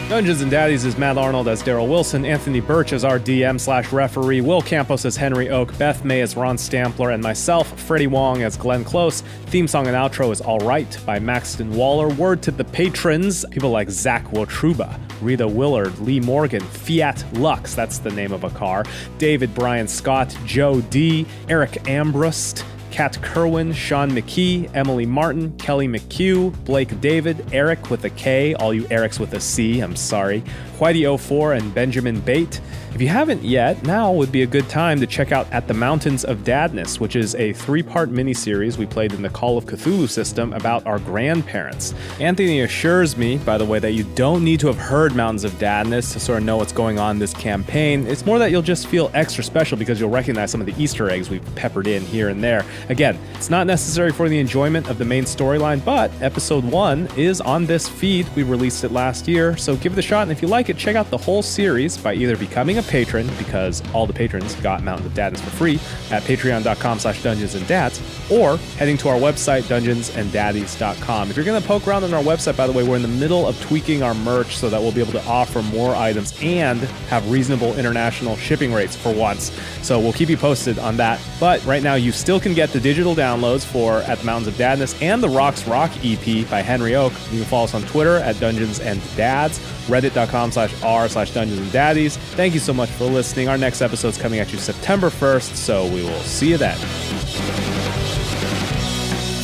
Dungeons and Daddies is Matt Arnold as Darryl Wilson, Anthony Burch as our DM/referee, Will Campos as Henry Oak, Beth May as Ron Stampler, and myself, Freddie Wong as Glenn Close. Theme song and outro is All Right by Maxton Waller. Word to the patrons, people like Zach Wotruba, Rita Willard, Lee Morgan, Fiat Lux, that's the name of a car, David Brian Scott, Joe D, Eric Ambrust, Kat Kerwin, Sean McKee, Emily Martin, Kelly McHugh, Blake David, Eric with a K, all you Erics with a C, I'm sorry, Whitey04, and Benjamin Bate. If you haven't yet, now would be a good time to check out At the Mountains of Dadness, which is a 3-part miniseries we played in the Call of Cthulhu system about our grandparents. Anthony assures me, by the way, that you don't need to have heard Mountains of Dadness to sort of know what's going on in this campaign. It's more that you'll just feel extra special because you'll recognize some of the Easter eggs we've peppered in here and there. Again, it's not necessary for the enjoyment of the main storyline, but episode 1 is on this feed. We released it last year, so give it a shot, and if you like it, check out the whole series by either becoming a patron, because all the patrons got Mountains of Dadness for free at patreon.com/dungeonsanddads, or heading to our website, dungeonsanddaddies.com. If you're going to poke around on our website, by the way, we're in the middle of tweaking our merch so that we'll be able to offer more items and have reasonable international shipping rates for once. So we'll keep you posted on that. But right now, you still can get the digital downloads for At the Mountains of Dadness and the Rocks Rock EP by Henry Oak. You can follow us on Twitter at Dungeons and Dads, reddit.com/r/dungeonsanddaddies. Thank you so much for listening. Our next episode's coming at you September 1st, so we will see you then.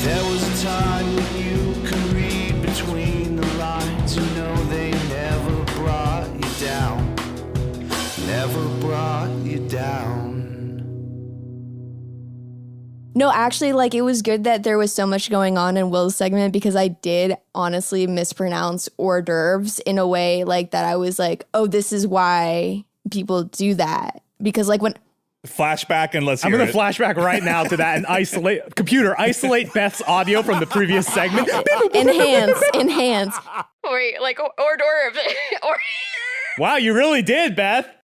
There was a time when you could read between the lines. You know they never brought you down. Never brought you down. No, actually, like, it was good that there was so much going on in Will's segment, because I did honestly mispronounce hors d'oeuvres in a way like that. I was like, oh, this is why people do that. Because like when Flashback and let's hear I'm going to it. flashback right now to that and isolate Beth's audio from the previous segment. enhance. Wait, like hors d'oeuvres. Or Wow, you really did, Beth.